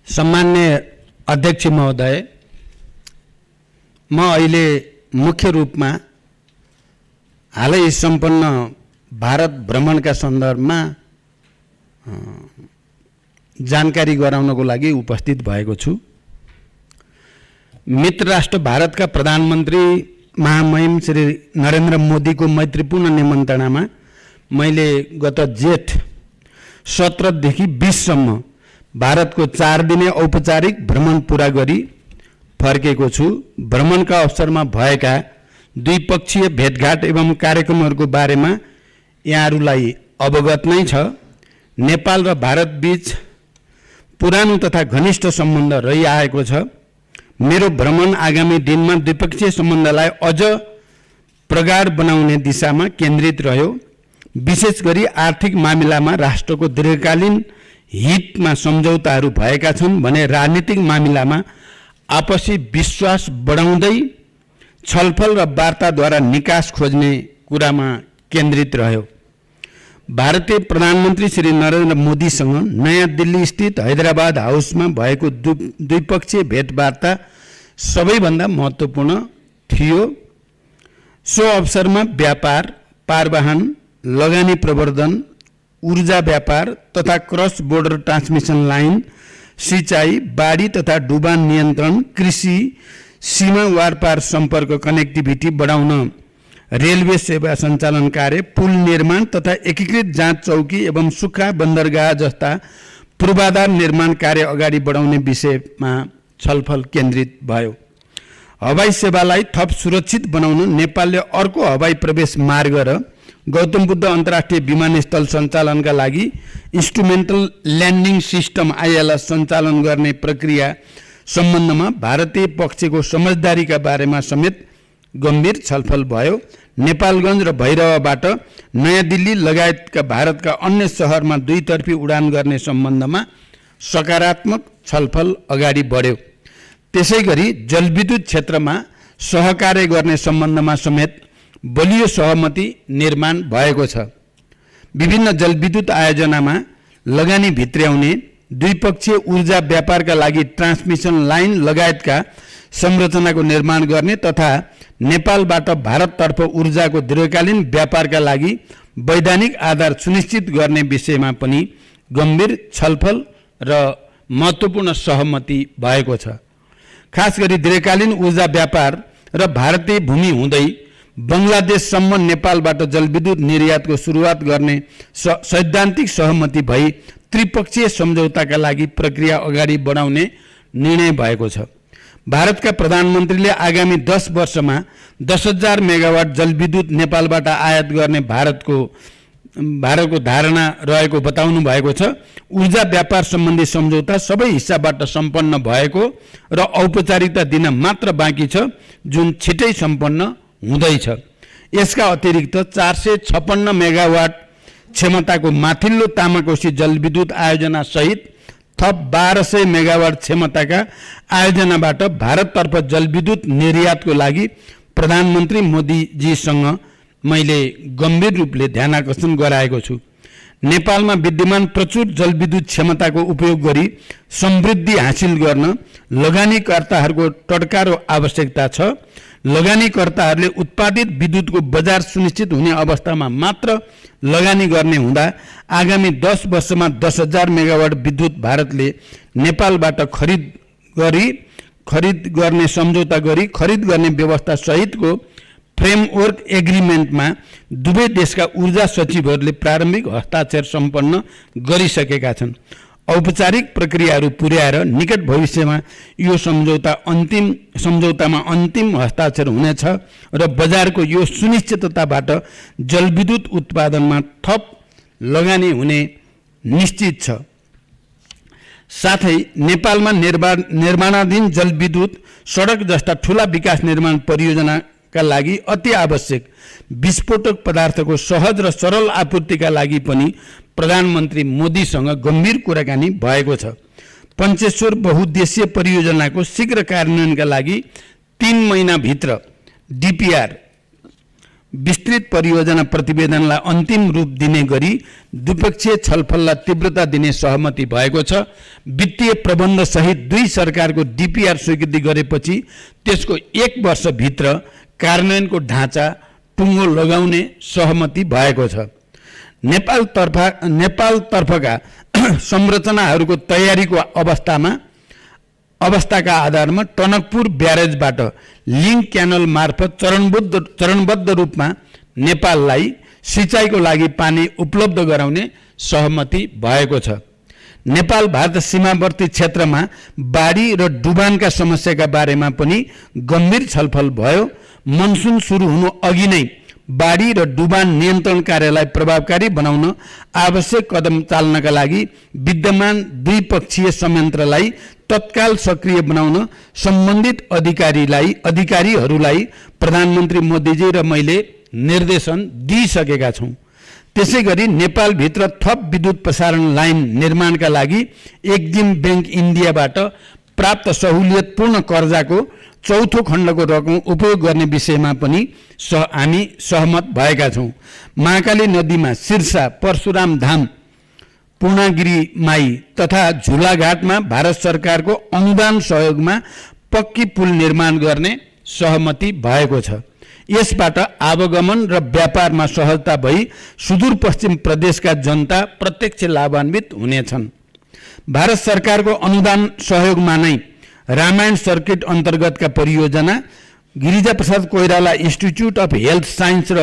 सम्मान्य अध्यक्ष महोदय, म अहिले मुख्य रूपमा हालै सम्पन्न भारत भ्रमणका सन्दर्भमा जानकारी गराउनको लागि उपस्थित भएको छु। मित्र राष्ट्र भारतका प्रधानमन्त्री महामहिम श्री नरेन्द्र मोदीको मैत्रीपूर्ण निमन्त्रणामा मैले गत जेठ 17 देखि 20 सम्म भारतको 4 दिने औपचारिक भ्रमण पूरा गरी फर्केको छु। भ्रमणका अवसरमा भएका द्विपक्षीय भेटघाट एवं कार्यक्रमहरूको बारेमा यहाँहरूलाई अवगत नै छ। नेपाल र भारत बीच पुरानो तथा घनिष्ठ सम्बन्ध रहिआएको छ। मेरो भ्रमण आगामी दिनमा द्विपक्षीय सम्बन्धलाई अझ प्रगाढ बनाउने दिशामा केन्द्रित रह्यो। विशेष गरी आर्थिक मामिलामा राष्ट्रको दीर्घकालीन हितमा सम्झौताहरू भएका छन् भने राजनीतिक मामिलामा आपसी विश्वास बढाउँदै छलफल र वार्ताद्वारा निकास खोज्ने कुरामा केन्द्रित रह्यो। भारतीय प्रधानमन्त्री श्री नरेन्द्र मोदीसँग नयाँ दिल्ली स्थित हैदराबाद हाउसमा भएको द्विपक्षीय भेटवार्ता सबैभन्दा महत्त्वपूर्ण थियो। सो अवसरमा व्यापार, पारवाहन, लगानी प्रवर्धन, ऊर्जा व्यापार तथा क्रस बोर्डर ट्रान्समिसन लाइन, सिंचाई, बाढी तथा डुबान नियन्त्रण, कृषि, सीमा वारपार सम्पर्क कनेक्टिभिटी बढाउन, रेलवे सेवा सञ्चालन कार्य, पुल निर्माण तथा एकीकृत जाँच चौकी एवं सुक्खा बन्दरगाह जस्ता पूर्वाधार निर्माण कार्य अगाडि बढाउने विषयमा छलफल केन्द्रित भयो। हवाई सेवालाई थप सुरक्षित बनाउन नेपालले अर्को हवाई प्रवेश मार्ग र गौतम बुद्ध अन्तर्राष्ट्रिय विमानस्थल सञ्चालनका लागि इन्स्ट्रुमेन्टल ल्यान्डिङ सिस्टम ILS सञ्चालन गर्ने प्रक्रिया सम्बन्धमा भारतीय पक्षको समझदारीका बारेमा समेत गम्भीर छलफल भयो। नेपालगञ्ज र भैरवबाट नयाँ दिल्ली लगायतका भारतका अन्य शहरमा दुईतर्फी उडान गर्ने सम्बन्धमा सकारात्मक छलफल अगाडि बढ्यो। त्यसैगरी जलविद्युत क्षेत्रमा सहकार्य गर्ने सम्बन्धमा समेत बलियो सहमति निर्माण भएको छ। विभिन्न जलविद्युत आयोजनामा लगानी भित्र्याउने, द्विपक्षीय ऊर्जा व्यापारका लागि ट्रान्समिसन लाइन लगायतका संरचनाको निर्माण गर्ने तथा नेपालबाट भारततर्फ ऊर्जाको दीर्घकालीन व्यापारका लागि वैधानिक आधार सुनिश्चित गर्ने विषयमा पनि गम्भीर छलफल र महत्त्वपूर्ण सहमति भएको छ। खास गरी दीर्घकालीन ऊर्जा व्यापार र भारतीय भूमि हुँदै बङ्गलादेशसम्म नेपालबाट जलविद्युत निर्यातको सुरुवात गर्ने सैद्धान्तिक सहमति भई त्रिपक्षीय सम्झौताका लागि प्रक्रिया अगाडि बढाउने निर्णय भएको छ। भारतका प्रधानमन्त्रीले आगामी 10 वर्षमा 10,000 मेगावाट जलविद्युत नेपालबाट आयात गर्ने भारतको धारणा रहेको बताउनु भएको छ। ऊर्जा व्यापार सम्बन्धी सम्झौता सबै हिस्साबाट सम्पन्न भएको र औपचारिकता दिन मात्र बाँकी छ, जुन छिटै सम्पन्न हुँदैछ। यसका अतिरिक्त 456 मेगावाट क्षमताको माथिल्लो तामाकोशी जलविद्युत आयोजना सहित थप 1200 मेगावाट क्षमताका आयोजनाबाट भारततर्फ जलविद्युत निर्यातको लागि प्रधानमन्त्री मोदीजीसँग मैले गम्भीर रूपले ध्यानाकर्षण गराएको छु। नेपालमा विद्यमान प्रचुर जलविद्युत क्षमताको उपयोग गरी समृद्धि हासिल गर्न लगानीकर्ताहरूको टड्कारो आवश्यकता छ। लगानीकर्ताहरूले उत्पादित विद्युतको बजार सुनिश्चित हुने अवस्थामा मात्र लगानी गर्ने हुँदा आगामी 10 वर्षमा 10,000 मेगावाट विद्युत भारतले नेपालबाट खरिद गर्ने सम्झौता गरी खरिद गर्ने व्यवस्था सहितको फ्रेमवर्क एग्रिमेन्टमा दुवै देशका ऊर्जा सचिवहरूले प्रारम्भिक हस्ताक्षर सम्पन्न गरिसकेका छन्। औपचारिक प्रक्रियाहरू पुर्याएर निकट भविष्यमा यो सम्झौतामा अन्तिम हस्ताक्षर हुनेछ र बजारको यो सुनिश्चितताबाट जलविद्युत उत्पादनमा थप लगानी हुने निश्चित छ। साथै नेपालमा निर्माणाधीन जलविद्युत, सडक जस्ता ठूला विकास निर्माण परियोजनाका लागि अति आवश्यक विस्फोटक पदार्थको सहज र सरल आपूर्तिका लागि पनि प्रधानमन्त्री मोदीसँग गम्भीर कुराकानी भएको छ। पञ्चेश्वर बहुद्देश्य परियोजनाको शीघ्र कार्यान्वयनका लागि 3 महिनाभित्र DPR विस्तृत परियोजना प्रतिवेदनलाई अन्तिम रूप दिने गरी द्विपक्षीय छलफललाई तीव्रता दिने सहमति भएको छ। वित्तीय प्रबन्ध सहित दुई सरकारको डीपीआर स्वीकृति गरेपछि त्यसको 1 वर्षभित्र कार्यान्वयनको ढाँचा टुङ्गो लगाउने सहमति भएको छ। नेपालतर्फका संरचनाहरूको तयारीको अवस्थाका आधारमा टनकपुर ब्यारेजबाट लिङ्क क्यानल मार्फत चरणबद्ध रूपमा नेपाललाई सिँचाइको लागि पानी उपलब्ध गराउने सहमति भएको छ। नेपाल भारत सीमावर्ती क्षेत्रमा बाढी र डुबानका समस्याका बारेमा पनि गम्भीर छलफल भयो। मनसुन सुरु हुनु अघि नै बाढी र डुबान नियन्त्रण कार्यलाई प्रभावकारी बनाउन आवश्यक कदम चाल्नका लागि विद्यमान द्विपक्षीय संयन्त्रलाई तत्काल सक्रिय बनाउन सम्बन्धित अधिकारीहरूलाई प्रधानमन्त्री मोदीजी र मैले निर्देशन दिइसकेका छौँ। त्यसैगरी नेपालभित्र थप विद्युत प्रसारण लाइन निर्माणका लागि एक्जिम ब्याङ्क इन्डियाबाट प्राप्त सहुलियतपूर्ण कर्जाको चौथो खण्डको रकम उपयोग गर्ने विषयमा पनि हामी सहमत भएका छौँ। महाकाली नदीमा सिर्सा, परशुराम धाम, पूर्णागिरी माई तथा झुलाघाटमा भारत सरकारको अनुदान सहयोगमा पक्की पुल निर्माण गर्ने सहमति भएको छ। यसबाट आवागमन र व्यापारमा सहजता भई सुदूरपश्चिम प्रदेशका जनता प्रत्यक्ष लाभान्वित हुनेछन्। भारत सरकारको अनुदान सहयोगमा नै रामायण सर्किट अन्तर्गतका परियोजना, Girijaprasad Koirala institute of health science र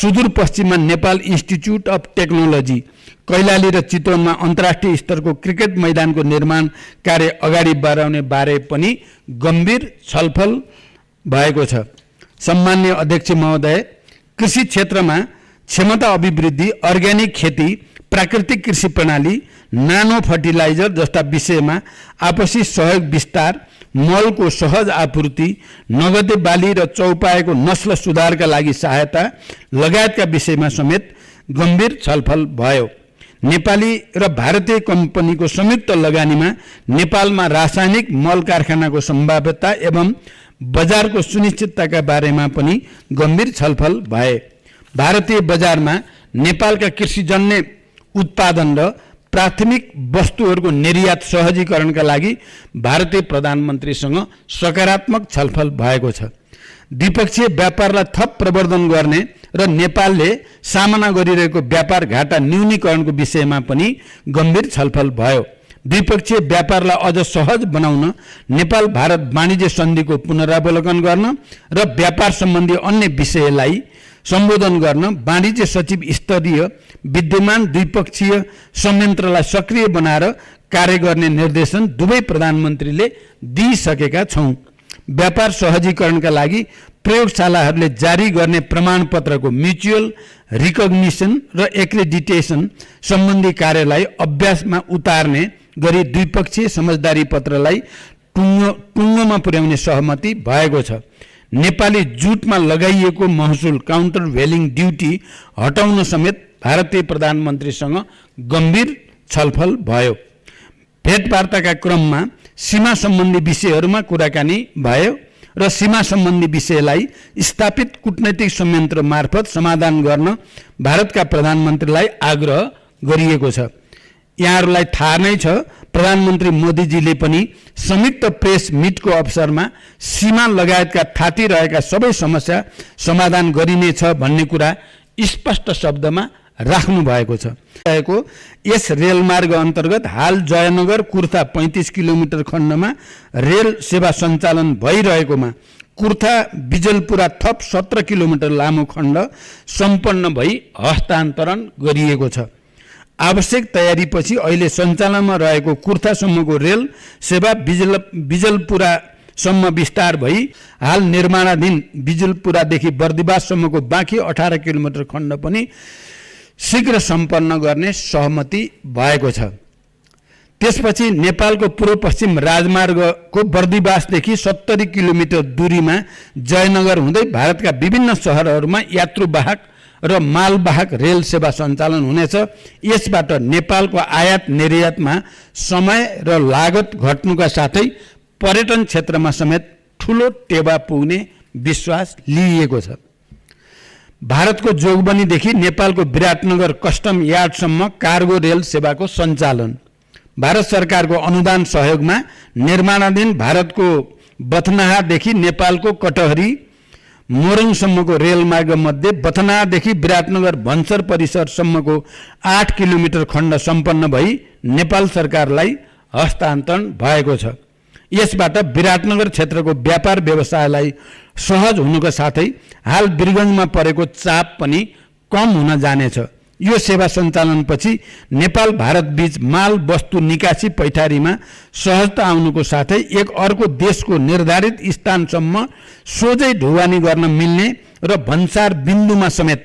सुदूरपश्चिममा Nepal institute of technology, Kailali र चितवनमा अन्तर्राष्ट्रिय स्तरको क्रिकेट मैदानको निर्माण कार्य अगाडि बढाउने बारे पनि गम्भीर छलफल भएको छ। सम्मान्य अध्यक्ष महोदय, कृषि क्षेत्रमा क्षमता अभिवृद्धि, अर्ग्यानिक खेती, प्राकृतिक कृषि प्रणाली, नानो फर्टिलाइजर जस्ता विषयमा आपसी सहयोग विस्तार, मलको सहज आपूर्ति, नगदे बाली र चौपाएको नस्ल सुधारका लागि सहायता लगायतका विषयमा समेत गम्भीर छलफल भयो। नेपाली र भारतीय कम्पनीको संयुक्त लगानीमा नेपालमा रासायनिक मल कारखानाको सम्भाव्यता एवं बजारको सुनिश्चितताका बारेमा पनि गम्भीर छलफल भए। भारतीय बजारमा नेपालका कृषिजन्य उत्पादन र प्राथमिक वस्तुहरूको निर्यात सहजीकरणका लागि भारतीय प्रधानमन्त्रीसँग सकारात्मक छलफल भएको छ। द्विपक्षीय व्यापारलाई थप प्रवर्धन गर्ने र नेपालले सामना गरिरहेको व्यापार घाटा न्यूनीकरणको विषयमा पनि गम्भीर छलफल भयो। द्विपक्षीय व्यापारलाई अझ सहज बनाउन नेपाल भारत वाणिज्य सन्धिको पुनरावलोकन गर्न र व्यापार सम्बन्धी अन्य विषयलाई सम्बोधन गर्न वाणिज्य सचिव स्तरीय विद्यमान द्विपक्षीय संयन्त्रलाई सक्रिय बनाएर कार्य गर्ने निर्देशन दुवै प्रधानमन्त्रीले दिइसकेका छौँ। व्यापार सहजीकरणका लागि प्रयोगशालाहरूले जारी गर्ने प्रमाणपत्रको म्युचुअल रिकग्निसन र एक्रेडिटेसन सम्बन्धी कार्यलाई अभ्यासमा उतार्ने गरी द्विपक्षीय समझदारी पत्रलाई टुङ्गोमा पुर्याउने सहमति भएको छ। नेपाली जुटमा लगाइएको महसुल काउन्टर भेलिङ ड्युटी हटाउन समेत भारतीय प्रधानमन्त्रीसँग गम्भीर छलफल भयो। भेटवार्ताका क्रममा सीमा सम्बन्धी विषयहरूमा कुराकानी भयो र सीमा सम्बन्धी विषयलाई स्थापित कूटनैतिक संयन्त्र मार्फत समाधान गर्न भारतका प्रधानमन्त्रीलाई आग्रह गरिएको छ। यहाँहरूलाई थाहा नै छ, प्रधानमन्त्री मोदीजीले पनि संयुक्त प्रेस मिटको अवसरमा सीमा लगायतका थाती रहेका सबै समस्या समाधान गरिनेछ भन्ने कुरा स्पष्ट शब्दमा राख्नु भएको छ। यस रेलमार्ग अन्तर्गत हाल जयनगर कुर्था 35 किलोमिटर खण्डमा रेल सेवा सञ्चालन भइरहेकोमा कुर्था बिजलपुरा थप 17 किलोमिटर लामो खण्ड सम्पन्न भई हस्तान्तरण गरिएको छ। आवश्यक तयारीपछि अहिले सञ्चालनमा रहेको कुर्थासम्मको रेल सेवा बिजलपुरासम्म विस्तार भई हाल निर्माणाधीन बिजलपुरादेखि बर्दिवाससम्मको बाँकी 18 किलोमिटर खण्ड पनि शीघ्र सम्पन्न गर्ने सहमति भएको छ। त्यसपछि नेपालको पूर्व पश्चिम राजमार्गको बर्दिवासदेखि 70 किलोमिटर दूरीमा जयनगर हुँदै भारतका विभिन्न शहरहरूमा यात्रुवाहक र मालवाहक रेल सेवा सञ्चालन हुनेछ। यसबाट नेपालको आयात निर्यातमा समय र लागत घट्नुका साथै पर्यटन क्षेत्रमा समेत ठूलो टेवा पुग्ने विश्वास लिइएको छ। भारतको जोगबनीदेखि नेपालको विराटनगर कस्टम यार्डसम्म कार्गो रेल सेवाको सञ्चालन। भारत सरकारको अनुदान सहयोगमा निर्माणाधीन भारतको बथनाहादेखि नेपालको कटहरी मोरङसम्मको रेलमार्ग मध्ये बथनादेखि विराटनगर भन्सर परिसरसम्मको 8 किलोमिटर खण्ड सम्पन्न भई नेपाल सरकारलाई हस्तान्तरण भएको छ। यसबाट विराटनगर क्षेत्रको व्यापार व्यवसायलाई सहज हुनुका साथै हाल वीरगञ्जमा परेको चाप पनि कम हुन जानेछ। यो सेवा सञ्चालनपछि नेपाल भारत बीच माल वस्तु निकासी पैठारीमा सहजता आउनुको साथै एक अर्को देशको निर्धारित स्थानसम्म सोझै ढुवानी गर्न मिल्ने र भन्सार बिन्दुमा समेत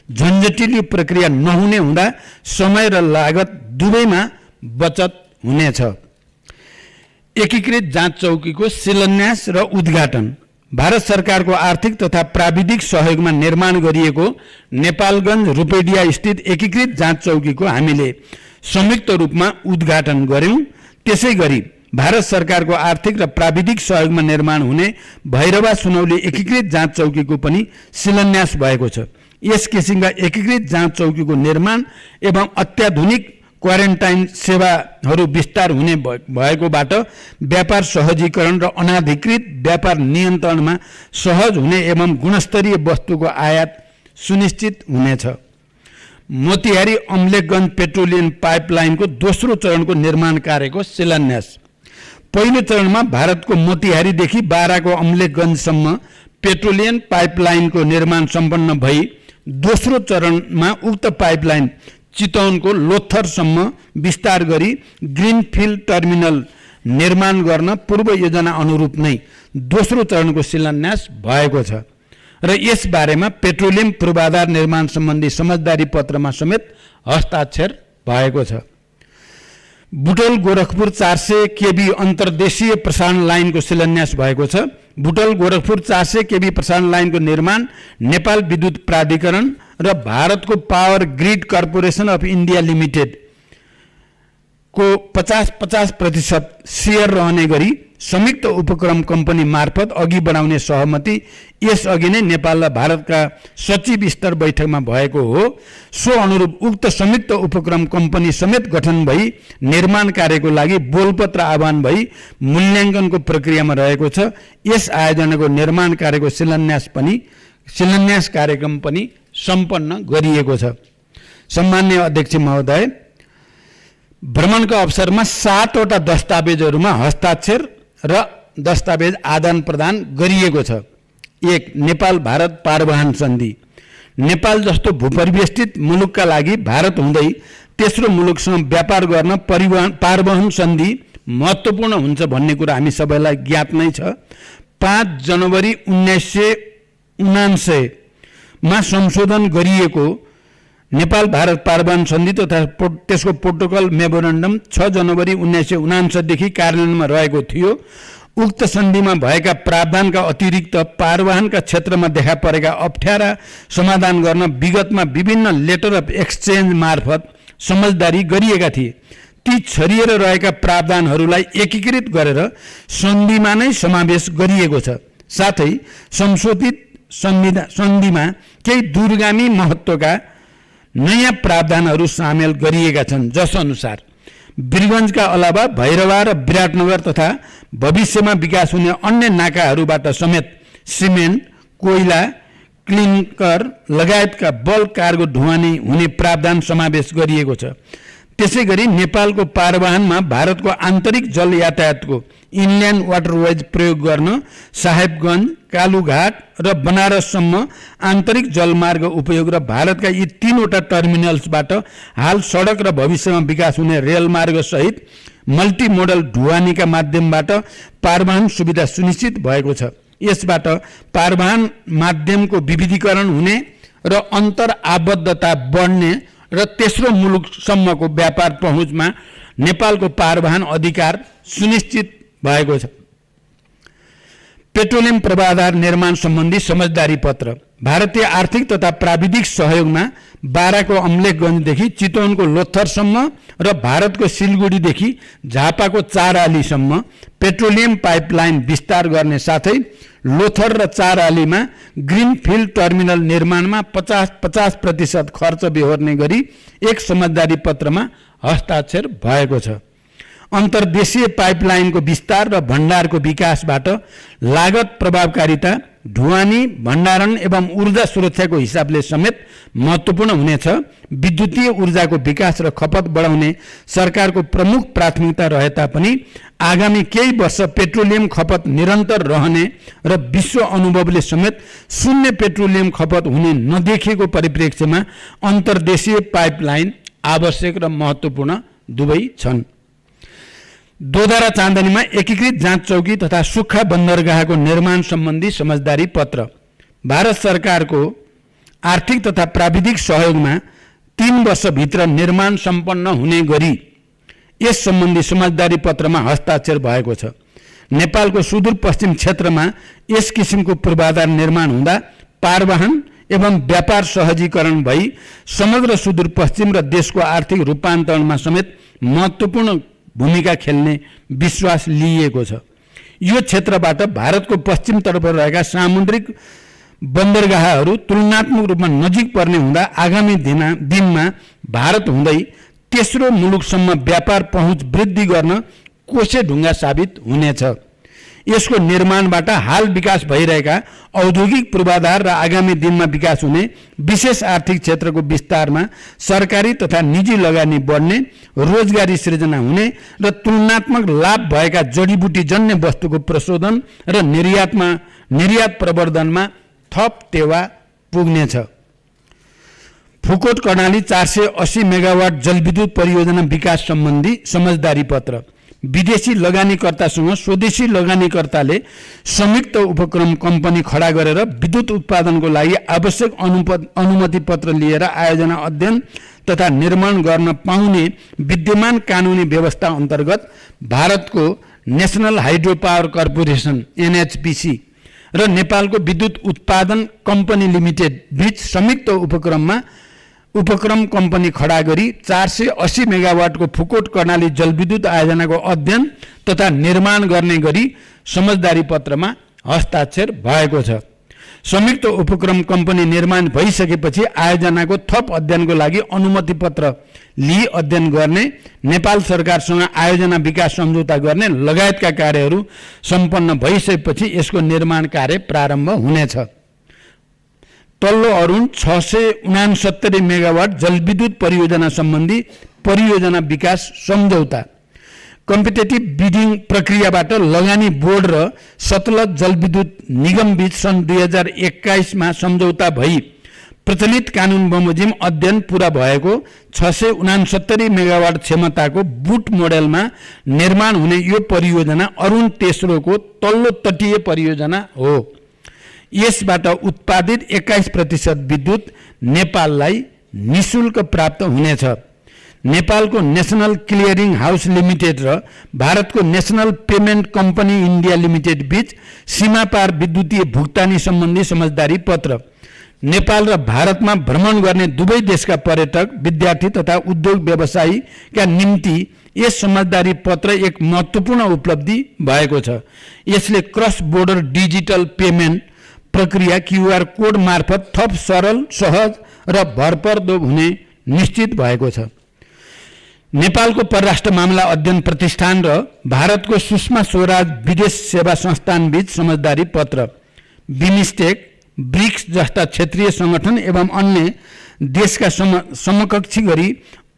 झन्झटिलो प्रक्रिया नहुने हुँदा समय र लागत दुवैमा बचत हुनेछ। एकीकृत जाँच चौकीको शिलान्यास र उद्घाटन। भारत सरकारको आर्थिक तथा प्राविधिक सहयोगमा निर्माण गरिएको नेपालगञ्ज रूपेडिया स्थित एकीकृत जाँच चौकीको हामीले संयुक्त रूपमा उद्घाटन गर्यौं। त्यसैगरी भारत सरकारको आर्थिक र प्राविधिक सहयोगमा निर्माण हुने भैरवा सुनौली एकीकृत जाँच चौकीको पनि शिलान्यास भएको छ। यस किसिमका एकीकृत जाँच चौकीको निर्माण एवं अत्याधुनिक क्वारेन्टाइन सेवाहरू विस्तार हुने भएकोबाट व्यापार सहजीकरण र अनाधिकृत व्यापार नियन्त्रणमा सहज हुने एवं गुणस्तरीय वस्तुको आयात सुनिश्चित हुनेछ। मोतिहारी अम्लेखगञ्ज पेट्रोलियम पाइपलाइनको दोस्रो चरणको निर्माण कार्यको शिलान्यास। पहिलो चरणमा भारतको मोतिहारीदेखि बाराको अम्लेखगञ्जसम्म पेट्रोलियम पाइपलाइनको निर्माण सम्पन्न भई दोस्रो चरणमा उक्त पाइपलाइन चितवनको लोथरसम्म विस्तार गरी ग्रीनफिल्ड टर्मिनल निर्माण गर्न पूर्व योजना अनुरूप नै दोस्रो चरणको शिलान्यास भएको छ र यस बारेमा पेट्रोलियम पूर्वाधार निर्माण सम्बन्धी समझदारी पत्रमा समेत हस्ताक्षर भएको छ। बुटोल गोरखपुर 400 केबी अन्तर्देशीय प्रसारण लाइनको शिलान्यास भएको छ। बुटोल गोरखपुर 400 केबी प्रसारण लाइनको निर्माण नेपाल विद्युत प्राधिकरण र भारतको power grid corporation of India limited को 50-50% शेयर रहने गरी संयुक्त उपक्रम कम्पनी मार्फत अघि बढाउने सहमति यसअघि नै नेपाल र भारतका सचिव स्तर बैठकमा भएको हो। सो अनुरूप उक्त संयुक्त उपक्रम कम्पनी समेत गठन भई निर्माण कार्यको लागि बोलपत्र आह्वान भई मूल्याङ्कनको प्रक्रियामा रहेको छ। यस आयोजनाको निर्माण कार्यको शिलान्यास कार्यक्रम पनि सम्पन्न गरिएको छ। सम्माननीय अध्यक्ष महोदय, भ्रमणका अवसरमा 7 वटा दस्तावेजहरूमा हस्ताक्षर र दस्तावेज आदान प्रदान गरिएको छ। 1. नेपाल भारत पारवहन सन्धि। नेपाल जस्तो भूपरिवेष्टित मुलुकका लागि भारत हुँदै तेस्रो मुलुकसँग व्यापार गर्न पारवहन सन्धि महत्त्वपूर्ण हुन्छ भन्ने कुरा हामी सबैलाई ज्ञात नै छ। 5 जनवरी 1979 मा संशोधन गरिएको नेपाल भारत पारवहन सन्धि तथा त्यसको प्रोटोकल मेमोरेन्डम 6 जनवरी 1959 देखि कार्यान्वयनमा रहेको थियो। उक्त सन्धिमा भएका प्रावधानका अतिरिक्त पारवहनका क्षेत्रमा देखा परेका अप्ठ्यारा समाधान गर्न विगतमा विभिन्न लेटर अफ एक्सचेन्ज मार्फत समझदारी गरिएका थिए। ती छरिएर रहेका प्रावधानहरूलाई एकीकृत गरेर सन्धिमा नै समावेश गरिएको छ। साथै संशोधित सन्धिमा केही दूरगामी महत्त्वका नयाँ प्रावधानहरू सामेल गरिएका छन्, जस अनुसार वीरगञ्जका अलावा भैरवा र विराटनगर तथा भविष्यमा विकास हुने अन्य नाकाहरूबाट समेत सिमेन्ट, कोइला, क्लिङ्कर लगायतका बल्क कार्गो ढुवानी हुने प्रावधान समावेश गरिएको छ। त्यसैगरी नेपालको पारवहनमा भारतको आन्तरिक जल यातायातको इनल्यान्ड वाटरवेज प्रयोग गर्न साहेबगञ्ज, कालुघाट र बनारससम्म आन्तरिक जलमार्ग उपयोग र भारतका यी 3 वटा टर्मिनल्सबाट हाल सडक र भविष्यमा विकास हुने रेलमार्ग सहित मल्टिमोडल ढुवानीका माध्यमबाट पारवहन सुविधा सुनिश्चित भएको छ। यसबाट पारवहन माध्यमको विविधीकरण हुने र अन्तर आबद्धता बढ्ने र तेस्रो मुलुकसम्मको व्यापार पहुँचमा नेपालको पारवहन अधिकार सुनिश्चित भएको छ। पेट्रोलियम प्रवाधार निर्माण सम्बन्धी समझदारी पत्र भारतीय आर्थिक तथा प्राविधिक सहयोगमा बाराको अम्लेखगञ्जदेखि चितवनको लोथरसम्म र भारतको सिलगढीदेखि झापाको चारआलीसम्म पेट्रोलियम पाइपलाइन विस्तार गर्ने साथै लोथर र चारआलीमा ग्रीनफिल्ड टर्मिनल निर्माणमा 50% खर्च बेहोर्ने गरी एक समझदारी पत्रमा हस्ताक्षर भएको छ। अन्तर्देशीय पाइपलाइनको विस्तार र भण्डारको विकासबाट लागत प्रभावकारिता, ढुवानी, भण्डारण एवं ऊर्जा सुरक्षाको हिसाबले समेत महत्त्वपूर्ण हुनेछ। विद्युतीय ऊर्जाको विकास र खपत बढाउने सरकारको प्रमुख प्राथमिकता रहे तापनि आगामी केही वर्ष पेट्रोलियम खपत निरन्तर रहने र विश्व अनुभवले समेत शून्य पेट्रोलियम खपत हुने नदेखिएको परिप्रेक्ष्यमा अन्तर्देशीय पाइपलाइन आवश्यक र महत्त्वपूर्ण दुवै छन्। दोधरा चाँदनीमा एकीकृत जाँच चौकी तथा सुक्खा बन्दरगाहको निर्माण सम्बन्धी समझदारी पत्र भारत सरकारको आर्थिक तथा प्राविधिक सहयोगमा 3 वर्षभित्र निर्माण सम्पन्न हुने गरी यस सम्बन्धी समझदारी पत्रमा हस्ताक्षर भएको छ। नेपालको सुदूरपश्चिम क्षेत्रमा यस किसिमको पूर्वाधार निर्माण हुँदा पारवाहन एवं व्यापार सहजीकरण भई समग्र सुदूरपश्चिम र देशको आर्थिक रूपान्तरणमा समेत महत्त्वपूर्ण भूमिका खेल्ने विश्वास लिइएको छ। यो क्षेत्रबाट भारतको पश्चिमतर्फ रहेका सामुद्रिक बन्दरगाहहरू तुलनात्मक रूपमा नजिक पर्ने हुँदा आगामी दिनमा भारत हुँदै तेस्रो मुलुकसम्म व्यापार पहुँच वृद्धि गर्न कोसे ढुङ्गा साबित हुनेछ। यसको निर्माणबाट हाल विकास भइरहेका औद्योगिक पूर्वाधार र आगामी दिनमा विकास हुने विशेष आर्थिक क्षेत्रको विस्तारमा सरकारी तथा निजी लगानी बढ्ने, रोजगारी सृजना हुने र तुलनात्मक लाभ भएका जडीबुटी जन्य वस्तुको प्रशोधन र निर्यात प्रवर्धनमा थप टेवा पुग्नेछ। फुकोट कर्णाली 480 मेगावाट जलविद्युत परियोजना विकास सम्बन्धी समझदारी पत्र विदेशी लगानीकर्तासँग स्वदेशी लगानीकर्ताले संयुक्त उपक्रम कम्पनी खडा गरेर विद्युत उत्पादनको लागि आवश्यक अनुमति पत्र लिएर आयोजना, अध्ययन तथा निर्माण गर्न पाउने विद्यमान कानुनी व्यवस्था अन्तर्गत भारतको national hydro power corporation NHPC र नेपालको विद्युत उत्पादन कम्पनी लिमिटेड बीच संयुक्त उपक्रम कम्पनी खडा गरी 480 मेगावाटको फुकोट कर्णाली जलविद्युत आयोजनाको अध्ययन तथा निर्माण गर्ने गरी समझदारी पत्रमा हस्ताक्षर भएको छ। संयुक्त उपक्रम कम्पनी निर्माण भइसकेपछि आयोजनाको थप अध्ययनको लागि अनुमति पत्र लिई अध्ययन गर्ने, नेपाल सरकारसँग आयोजना विकास सम्झौता गर्ने लगायतका कार्यहरू सम्पन्न भइसकेपछि यसको निर्माण कार्य प्रारम्भ हुनेछ। तल्लो अरुण 669 मेगावाट जलविद्युत परियोजना सम्बन्धी परियोजना विकास सम्झौता कम्पिटेटिभ बिडिङ प्रक्रियाबाट लगानी बोर्ड र सतलज जलविद्युत निगम बीच सन् 2021 मा सम्झौता भई प्रचलित कानुन बमोजिम अध्ययन पूरा भएको 669 मेगावाट क्षमताको बुट मोडेलमा निर्माण हुने यो परियोजना अरुण तेस्रोको तल्लो तटीय परियोजना हो। यसबाट उत्पादित 21% विद्युत नेपाललाई निशुल्क प्राप्त हुनेछ। नेपालको नेशनल क्लियरिङ हाउस लिमिटेड र भारतको national payment company India limited बीच सीमापार विद्युतीय भुक्तानी सम्बन्धी समझदारी पत्र नेपाल र भारतमा भ्रमण गर्ने दुवै देशका पर्यटक, विद्यार्थी तथा उद्योग व्यवसायीका निम्ति यस समझदारी पत्र एक महत्त्वपूर्ण उपलब्धि भएको छ। यसले क्रस बोर्डर डिजिटल पेमेन्ट प्रक्रिया QR कोड मार्फत थप सरल, सहज र भरपर्दो हुने निश्चित भएको छ। नेपालको परराष्ट्र मामला अध्ययन प्रतिष्ठान र भारतको सुषमा स्वराज विदेश सेवा संस्थान बीच समझदारी पत्र बिमस्टेक, ब्रिक्स जस्ता क्षेत्रीय संगठन एवं अन्य देशका समकक्षी गरी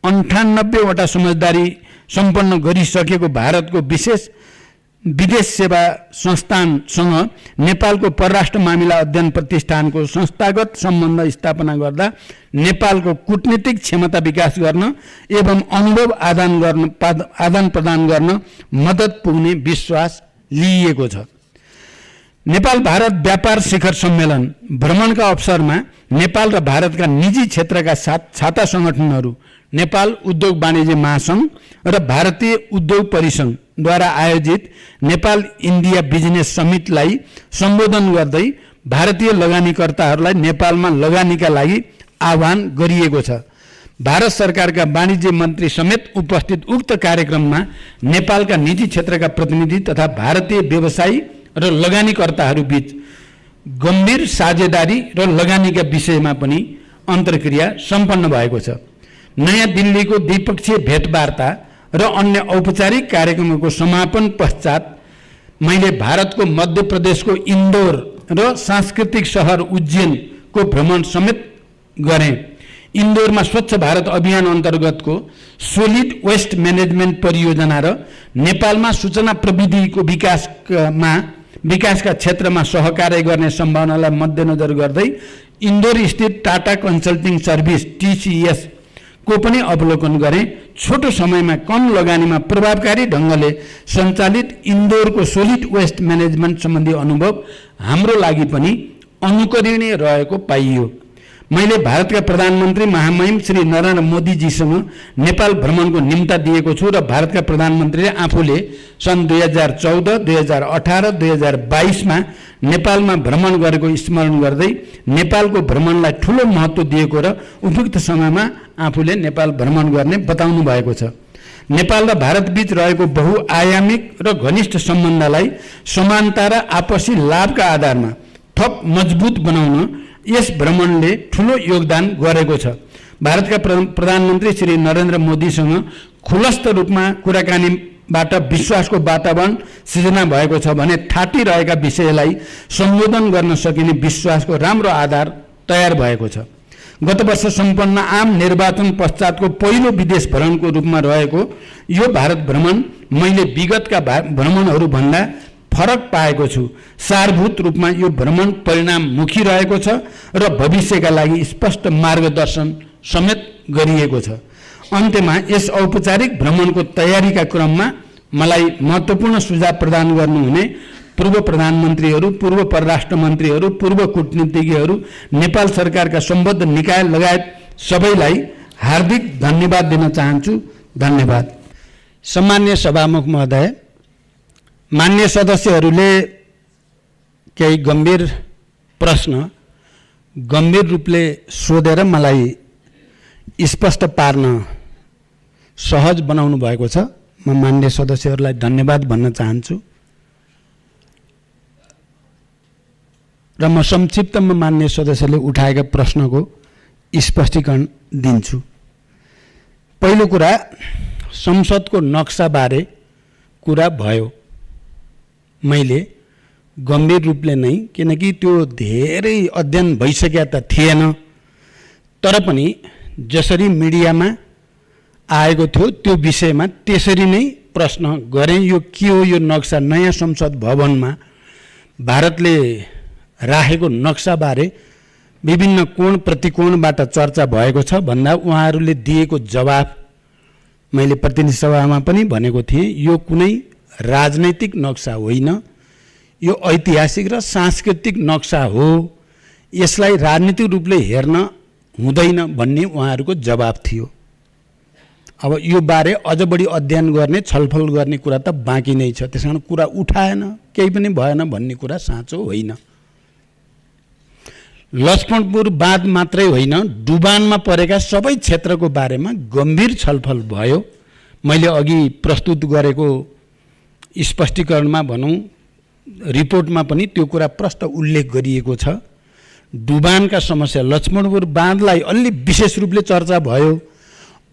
98 वटा समझदारी सम्पन्न गरिसकेको भारतको विदेश सेवा संस्थानसँग नेपालको परराष्ट्र मामिला अध्ययन प्रतिष्ठानको संस्थागत सम्बन्ध स्थापना गर्दा नेपालको कूटनीतिक क्षमता विकास गर्न एवं अनुभव आदान प्रदान गर्न मद्दत पुग्ने विश्वास लिइएको छ। नेपाल भारत व्यापार शिखर सम्मेलन भ्रमणका अवसरमा नेपाल र भारतका निजी क्षेत्रका छाता संगठनहरू, नेपाल उद्योग वाणिज्य महासंघ र भारतीय उद्योग परिसंघद्वारा आयोजित नेपाल इन्डिया बिजनेस समिटलाई सम्बोधन गर्दै भारतीय लगानीकर्ताहरूलाई नेपालमा लगानीका लागि आह्वान गरिएको छ। भारत सरकारका वाणिज्य मन्त्री समेत उपस्थित उक्त कार्यक्रममा नेपालका निजी क्षेत्रका प्रतिनिधि तथा भारतीय व्यवसायी र लगानीकर्ताहरू बीच गम्भीर साझेदारी र लगानीका विषयमा पनि अन्तर्क्रिया सम्पन्न भएको छ। नयाँ दिल्लीको द्विपक्षीय भेटवार्ता र अन्य औपचारिक कार्यक्रमको समापन पश्चात मैले भारतको मध्य प्रदेशको इन्दौर र सांस्कृतिक सहर उज्जैनको भ्रमण समेत गरेँ। इन्दौरमा स्वच्छ भारत अभियान अन्तर्गतको सोलिड वेस्ट म्यानेजमेन्ट परियोजना र नेपालमा सूचना प्रविधिको विकासका क्षेत्रमा सहकार्य गर्ने सम्भावनालाई मध्यनजर गर्दै इन्दौर स्थित टाटा कन्सल्टिङ सर्भिस TCS को पनि अवलोकन गरे। छोटो समयमा कम लगानीमा प्रभावकारी ढङ्गले सञ्चालित इन्दौरको सोलिड वेस्ट म्यानेजमेन्ट सम्बन्धी अनुभव हाम्रो लागि पनि अनुकरणीय रहेको पाइयो। मैले भारतका प्रधानमन्त्री महामहिम श्री नरेन्द्र मोदीजीसँग नेपाल भ्रमणको निम्ता दिएको छु र भारतका प्रधानमन्त्रीले आफूले सन् 2014, 2018, 2022मा नेपालमा भ्रमण गरेको स्मरण गर्दै नेपालको भ्रमणलाई ठूलो महत्त्व दिएको र उपयुक्त समयमा आफूले नेपाल भ्रमण गर्ने बताउनु भएको छ। नेपाल र भारत बीच रहेको बहुआयामिक र घनिष्ठ सम्बन्धलाई समानता र आपसी लाभका आधारमा थप मजबुत बनाउन यस भ्रमणले ठूलो योगदान गरेको छ। भारतका प्रधानमन्त्री श्री नरेन्द्र मोदीसँग खुलस्त रूपमा कुराकानीबाट विश्वासको वातावरण सृजना भएको छ भने ठाटी रहेका विषयलाई सम्बोधन गर्न सकिने विश्वासको राम्रो आधार तयार भएको छ। गत वर्ष सम्पन्न आम निर्वाचन पश्चातको पहिलो विदेश भ्रमणको रूपमा रहेको यो भारत भ्रमण मैले विगतका भ्रमणहरू भन्दा फरक पाएको छु। सारभूत रूपमा यो भ्रमण परिणाममुखी रहेको छ र भविष्यका लागि स्पष्ट मार्गदर्शन समेत गरिएको छ। अन्त्यमा यस औपचारिक भ्रमणको तयारीका क्रममा मलाई महत्त्वपूर्ण सुझाव प्रदान गर्नुहुने पूर्व प्रधानमन्त्रीहरू, पूर्व परराष्ट्र मन्त्रीहरू, पूर्व कूटनीतिज्ञहरू, नेपाल सरकारका सम्बद्ध निकाय लगायत सबैलाई हार्दिक धन्यवाद दिन चाहन्छु। धन्यवाद। सम्मान्य सभामुख महोदय, मान्य सदस्यहरूले केही गम्भीर प्रश्न गम्भीर रूपले सोधेर मलाई स्पष्ट पार्न सहज बनाउनु भएको छ। म मान्य सदस्यहरूलाई धन्यवाद भन्न चाहन्छु र म संक्षिप्तमा मान्य सदस्यले उठाएका प्रश्नको स्पष्टीकरण दिन्छु। पहिलो कुरा, संसदको नक्साबारे कुरा भयो। मैले गम्भीर रूपले नै, किनकि त्यो धेरै अध्ययन भइसकेका त थिएन, तर पनि जसरी मिडियामा आएको थियो त्यो विषयमा त्यसरी नै प्रश्न गरेँ। यो के हो यो नक्सा? नयाँ संसद भवनमा भारतले राखेको नक्साबारे विभिन्न कोण प्रतिकोणबाट चर्चा भएको छ भन्दा उहाँहरूले दिएको जवाफ मैले प्रतिनिधि सभामा पनि भनेको थिएँ, यो कुनै राजनैतिक नक्सा होइन, यो ऐतिहासिक र सांस्कृतिक नक्सा हो, यसलाई राजनीतिक रूपले हेर्न हुँदैन भन्ने उहाँहरूको जवाब थियो। अब यो बारे अझ बढी अध्ययन गर्ने, छलफल गर्ने कुरा त बाँकी नै छ। त्यसकारण कुरा उठाएन, केही पनि भएन भन्ने कुरा साँचो होइन। लक्ष्मणपुर बाँध मात्रै होइन, डुबानमा परेका सबै क्षेत्रको बारेमा गम्भीर छलफल भयो। मैले अघि प्रस्तुत गरेको स्पष्टीकरणमा भनौँ, रिपोर्टमा पनि त्यो कुरा प्रष्ट उल्लेख गरिएको छ। डुबानका समस्या, लक्ष्मणपुर बाँधलाई अलि विशेष रूपले चर्चा भयो।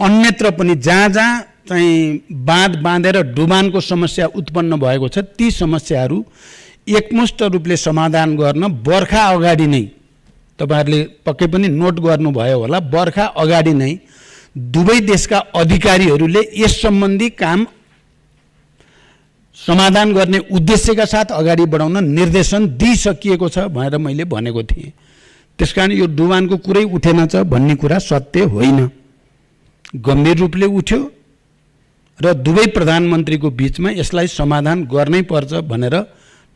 अन्यत्र पनि जहाँ जहाँ चाहिँ बाँध बाँधेर डुबानको समस्या उत्पन्न भएको छ, ती समस्याहरू एकमुष्ट रूपले समाधान गर्न बर्खा अगाडि नै, तपाईहरुले पक्कै पनि नोट गर्नुभयो होला, बर्खा अगाडि नै दुवै देशका अधिकारीहरूले यस सम्बन्धी काम समाधान गर्ने उद्देश्यका साथ अगाडि बढाउन निर्देशन दिइसकिएको छ भनेर मैले भनेको थिएँ। त्यसकारण यो डुबानको कुरै उठेन छ भन्ने कुरा सत्य होइन, गम्भीर रूपले उठ्यो र दुवै प्रधानमन्त्रीको बीचमा यसलाई समाधान गर्नै पर्छ भनेर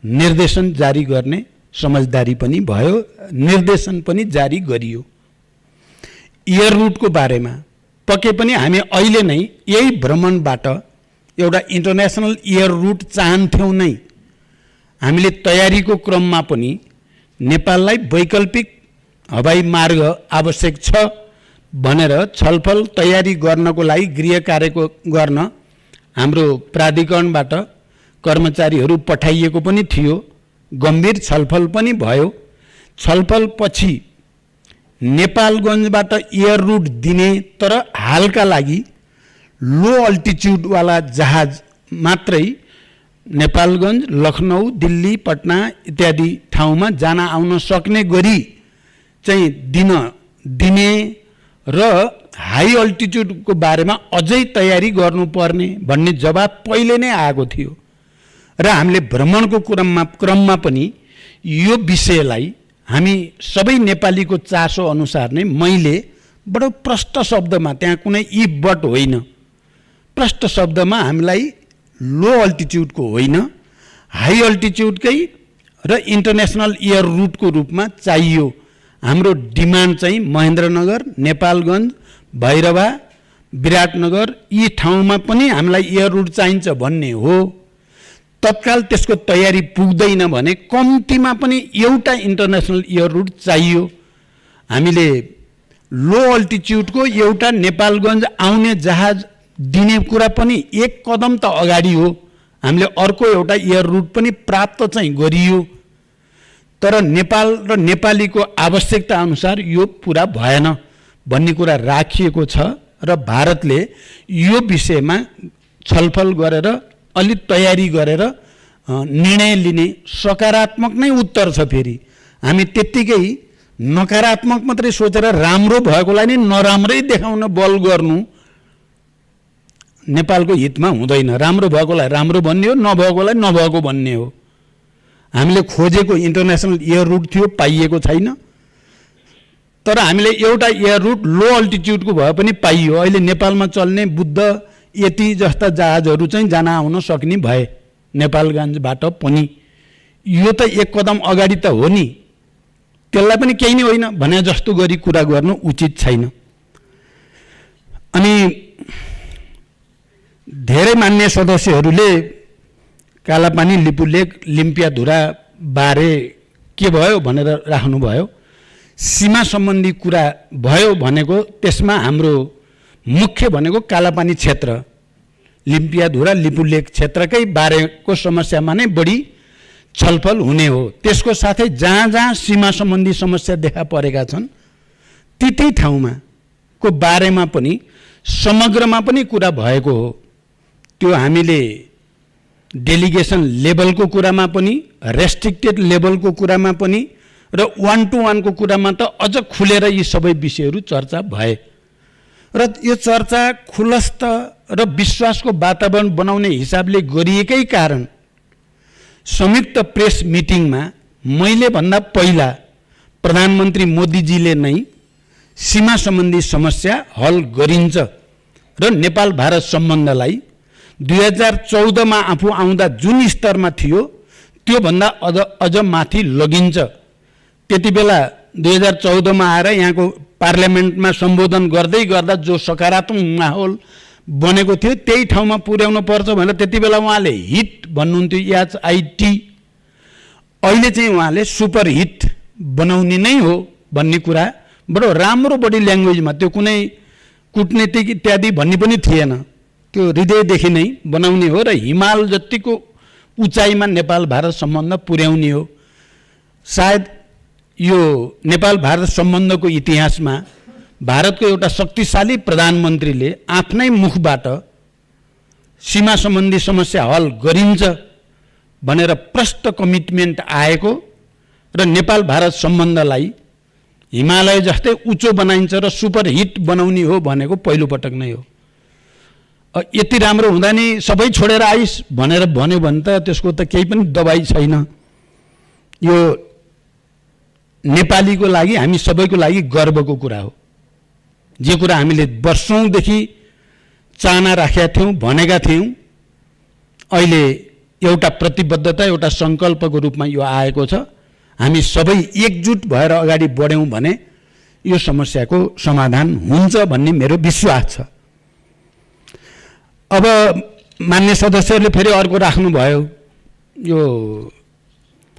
निर्देशन जारी गर्ने समझदारी पनि भयो, निर्देशन पनि जारी गरियो। एयर रुटको बारेमा पक्कै पनि हामी अहिले नै यही भ्रमणबाट एउटा इन्टरनेसनल एयर रुट चाहन्थ्यौँ नै। हामीले तयारीको क्रममा पनि नेपाललाई वैकल्पिक हवाई मार्ग आवश्यक छ भनेर छलफल तयारी गर्नको लागि गृह कार्यको गर्न हाम्रो प्राधिकरणबाट कर्मचारीहरू पठाइएको पनि थियो। गम्भीर छलफल पनि भयो। छलफलपछि नेपालगञ्जबाट एयर रुट दिने तर हालका लागि लो अल्टिच्युडवाला जहाज मात्रै नेपालगञ्ज, लखनऊ, दिल्ली, पटना इत्यादि ठाउँमा जान आउन सक्ने गरी चाहिँ दिने र हाई अल्टिच्युडको बारेमा अझै तयारी गर्नुपर्ने भन्ने जवाब पहिले नै आएको थियो र हामीले भ्रमणको क्रममा पनि यो विषयलाई हामी सबै नेपालीको चासो अनुसार नै मैले बडो प्रष्ट शब्दमा, त्यहाँ कुनै इफ बट होइन, प्रष्ट शब्दमा हामीलाई लो अल्टिच्युडको होइन, हाई अल्टिच्युडकै र इन्टरनेसनल एयर रुटको रूपमा चाहियो। हाम्रो डिमान्ड चाहिँ महेन्द्रनगर, नेपालगञ्ज, भैरवा, विराटनगर यी ठाउँमा पनि हामीलाई एयर रुट चाहिन्छ भन्ने हो। तत्काल त्यसको तयारी पुग्दैन भने कम्तीमा पनि एउटा इन्टरनेसनल एयर रुट चाहियो। हामीले लो अल्टिच्युडको एउटा नेपालगञ्ज आउने जहाज दिने कुरा पनि एक कदम त अगाडि हो। हामीले अर्को एउटा एयर रुट पनि प्राप्त चाहिँ गरियो, तर नेपाल र नेपालीको आवश्यकता अनुसार यो पुरा भएन भन्ने कुरा राखिएको छ र भारतले यो विषयमा छलफल गरेर अलि तयारी गरेर निर्णय लिने सकारात्मक नै उत्तर छ। फेरि हामी त्यत्तिकै नकारात्मक मात्रै सोचेर राम्रो भएकोलाई नै नराम्रै देखाउन बल गर्नु नेपालको हितमा हुँदैन। राम्रो भएकोलाई राम्रो भन्ने हो, नभएकोलाई नभएको भन्ने हो। हामीले खोजेको इन्टरनेसनल एयर रुट थियो, पाइएको छैन, तर हामीले एउटा एयर रुट लो अल्टिच्युडको भए पनि पाइयो। अहिले नेपालमा चल्ने बुद्ध यति जस्ता जहाजहरू चाहिँ जान आउन सक्ने भए नेपालगञ्जबाट पनि। यो त एक कदम अगाडि त हो नि, त्यसलाई पनि केही नै होइन भने जस्तो गरी कुरा गर्नु उचित छैन। अनि धेरै मान्य सदस्यहरूले कालापानी, लिपुलेक, लिम्पियाधुरा बारे के भयो भनेर राख्नुभयो। सीमा सम्बन्धी कुरा भयो भनेको त्यसमा हाम्रो मुख्य भनेको कालापानी क्षेत्र, लिम्पियाधुरा, लिपुलेक क्षेत्रकै बारेको समस्यामा नै बढी छलफल हुने हो। त्यसको साथै जहाँ जहाँ सीमा सम्बन्धी समस्या देखा परेका छन् ती ठाउँमा को बारेमा पनि समग्रमा पनि कुरा भएको हो। त्यो हामीले डेलिगेसन लेभलको कुरामा पनि, रेस्ट्रिक्टेड लेभलको कुरामा पनि र 1-to-1 को कुरामा त अझ खुलेर यी सबै विषयहरू चर्चा भए र यो चर्चा खुलस्त र विश्वासको वातावरण बनाउने हिसाबले गरिएकै कारण संयुक्त प्रेस मिटिङमा मैले भन्दा पहिला प्रधानमन्त्री मोदीजीले नै सीमा सम्बन्धी समस्या हल गरिन्छ र नेपाल भारत सम्बन्धलाई 2014 मा आफू आउँदा जुन स्तरमा थियो त्यो भन्दा अझ माथि लगिन्छ। त्यति बेला 2014 मा आएर यहाँको पार्लियामेन्टमा सम्बोधन गर्दै गर्दा जो सकारात्मक माहौल बनेको थियो त्यही ठाउँमा पुर्याउन पर्छ भनेर त्यति बेला उहाँले हिट भन्नुहुन्थ्यो, HIT। अहिले चाहिँ उहाँले सुपर हिट बनाउने नै हो भन्ने कुरा बडो राम्रो बडी ल्याङ्ग्वेजमा, त्यो कुनै कुटनीतिक इत्यादि भन्ने पनि थिएन, त्यो हृदयदेखि नै बनाउने हो र हिमाल जतिको उचाइमा नेपाल भारत सम्बन्ध पुर्याउने हो। सायद यो नेपाल भारत सम्बन्धको इतिहासमा भारतको एउटा शक्तिशाली प्रधानमन्त्रीले आफ्नै मुखबाट सीमा सम्बन्धी समस्या हल गरिन्छ भनेर प्रष्ट कमिटमेन्ट आएको र नेपाल भारत सम्बन्धलाई हिमालय जस्तै उच्च बनाइन्छ र सुपर हिट बनाउने हो भनेको पहिलो पटक नै हो। यति राम्रो हुँदा नि सबै छोडेर आइस भनेर भन्यो भने त त्यसको त केही पनि दबाई छैन। यो नेपालीको लागि, हामी सबैको लागि गर्वको कुरा हो। जे कुरा हामीले वर्षौंदेखि चाहना राखेका थियौँ, भनेका थियौँ, अहिले एउटा प्रतिबद्धता, एउटा सङ्कल्पको रूपमा यो आएको छ। हामी सबै एकजुट भएर अगाडि बढ्यौँ भने यो समस्याको समाधान हुन्छ भन्ने मेरो विश्वास छ। अब मान्य सदस्यहरूले फेरि अर्को राख्नुभयो, यो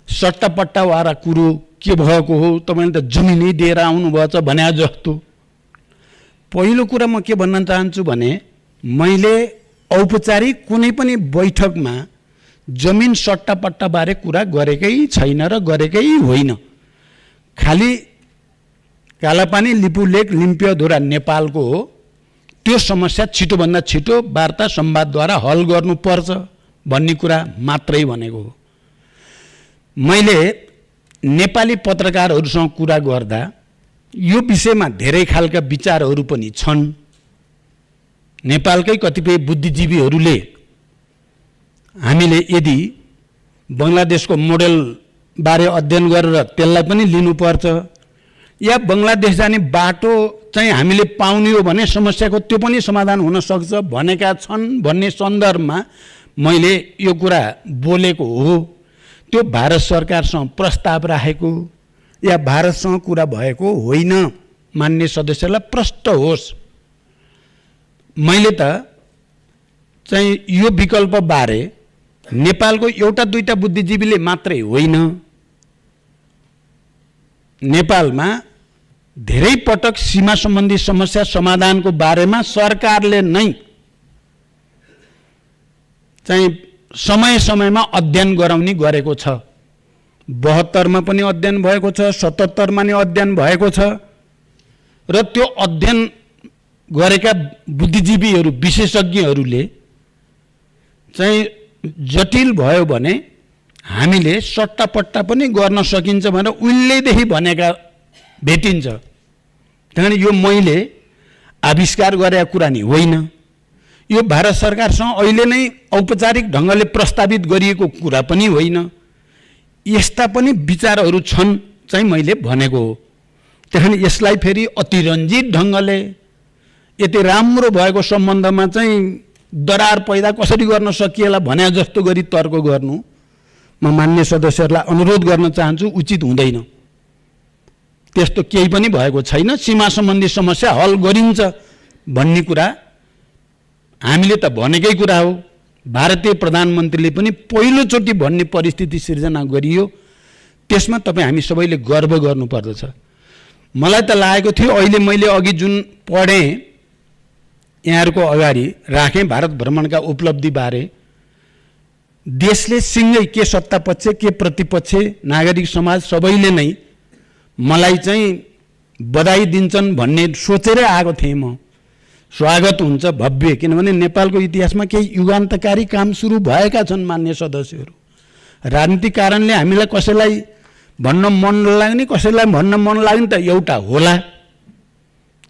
सट्टापट्टावाला कुरो के भएको हो, तपाईँले त जमिनै दिएर आउनुभएछ भने जस्तो। पहिलो कुरा म के भन्न चाहन्छु भने मैले औपचारिक कुनै पनि बैठकमा जमिन सट्टापट्टाबारे कुरा गरेकै छैन र गरेकै होइन। खालि कालापानी लिपुलेक लिम्पियाधुरा नेपालको हो, त्यो समस्या छिटोभन्दा छिटो वार्ता संवादद्वारा हल गर्नुपर्छ भन्ने कुरा मात्रै भनेको हो। मैले नेपाली पत्रकारहरूसँग कुरा गर्दा यो विषयमा धेरै खालका विचारहरू पनि छन्। नेपालकै कतिपय बुद्धिजीवीहरूले हामीले यदि बङ्गलादेशको मोडेल बारे अध्ययन गरेर त्यसलाई पनि लिनुपर्छ या बङ्गलादेश जाने बाटो चाहिँ हामीले पाउने हो भने समस्याको त्यो पनि समाधान हुन सक्छ भनेका छन् भन्ने सन्दर्भमा मैले यो कुरा बोलेको हो। त्यो भारत सरकारसँग प्रस्ताव राखेको या भारतसँग कुरा भएको होइन। मान्य सदस्यलाई प्रष्ट होस्, मैले त चाहिँ यो विकल्प बारे नेपालको एउटा दुईटा बुद्धिजीवीले मात्रै होइन, नेपालमा धेरै पटक सीमा सम्बन्धी समस्या समाधानको बारेमा सरकारले नै चाहिँ समय समयमा अध्ययन गराउने गरेको छ। 72 मा पनि अध्ययन भएको छ, 77 मा नि अध्ययन भएको छ र त्यो अध्ययन गरेका बुद्धिजीवीहरू विशेषज्ञहरूले चाहिँ जटिल भयो भने हामीले सट्टापट्टा पनि गर्न सकिन्छ भनेर उहिलेदेखि भनेका भेटिन्छ। किनभने यो मैले आविष्कार गरेका कुरा नि होइन, यो भारत सरकारसँग अहिले नै औपचारिक ढङ्गले प्रस्तावित गरिएको कुरा पनि होइन। यस्ता पनि विचारहरू छन् चाहिँ मैले भनेको हो। त्यसैले यसलाई फेरि अतिरञ्जित ढङ्गले यति राम्रो भएको सम्बन्धमा चाहिँ दरार पैदा कसरी गर्न सकिएला भने जस्तो गरी तर्क गर्नु म मान्य सदस्यहरूलाई अनुरोध गर्न चाहन्छु, उचित हुँदैन। त्यस्तो केही पनि भएको छैन। सीमा सम्बन्धी समस्या हल गरिन्छ भन्ने कुरा हामीले त भनेकै कुरा हो। भारतीय प्रधानमन्त्रीले पनि पहिलोचोटि भन्ने परिस्थिति सिर्जना गरियो, त्यसमा तपाईँ हामी सबैले गर्व गर्नुपर्दछ। मलाई त लागेको थियो अहिले मैले अघि जुन पढेँ यहाँहरूको अगाडि राखेँ भारत भ्रमणका उपलब्धिबारे, देशले सिङ्गै के सत्तापक्ष के प्रतिपक्ष नागरिक समाज सबैले नै मलाई चाहिँ बधाई दिन्छन् भन्ने सोचेरै आएको थिएँ म। स्वागत हुन्छ भव्य, किनभने नेपालको इतिहासमा केही युगान्तकारी काम सुरु भएका छन् मान्य सदस्यहरू। राजनीतिक कारणले हामीलाई कसैलाई भन्न मन नलाग्ने कसैलाई भन्न मन लाग्ने त एउटा होला,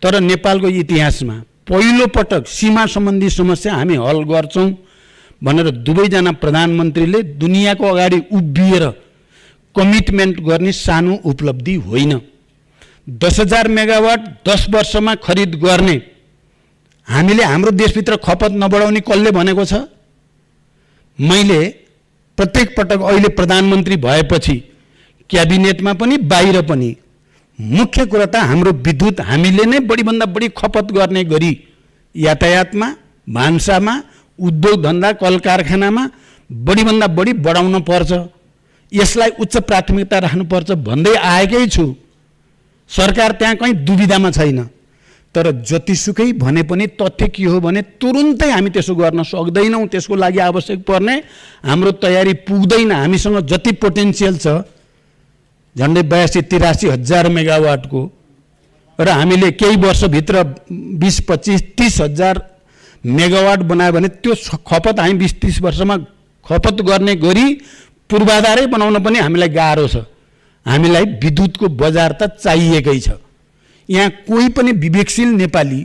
तर नेपालको इतिहासमा पहिलो पटक सीमा सम्बन्धी समस्या हामी हल गर्छौं भनेर दुवैजना प्रधानमन्त्रीले दुनियाँको अगाडि उभिएर कमिटमेन्ट गर्ने सानो उपलब्धि होइन। 10,000 मेगावाट 10 वर्षमा खरिद गर्ने, हामीले हाम्रो देशभित्र खपत नबढाउने कसले भनेको छ? मैले प्रत्येक पटक अहिले प्रधानमन्त्री भएपछि क्याबिनेटमा पनि बाहिर पनि मुख्य कुरा त हाम्रो विद्युत हामीले नै बढीभन्दा बढी खपत गर्ने गरी यातायातमा, भान्सामा, उद्योग धन्दा, कल कारखानामा बढीभन्दा बढी बढाउन पर्छ, यसलाई उच्च प्राथमिकता राख्नुपर्छ भन्दै आएकै छु। सरकार त्यहाँ कहीँ दुविधामा छैन, तर जतिसुकै भने पनि तथ्य के हो भने तुरुन्तै हामी त्यसो गर्न सक्दैनौँ। त्यसको लागि आवश्यक पर्ने हाम्रो तयारी पुग्दैन। हामीसँग जति पोटेन्सियल छ झन्डै 82-83 हजार मेगावाटको, र हामीले केही वर्षभित्र 20-25-30 हजार मेगावाट बनायो भने त्यो खपत हामी 20-30 वर्षमा खपत गर्ने गरी पूर्वाधारै बनाउन पनि हामीलाई गाह्रो छ। हामीलाई विद्युतको बजार त चाहिएकै छ। यहाँ कोही पनि विवेकशील नेपाली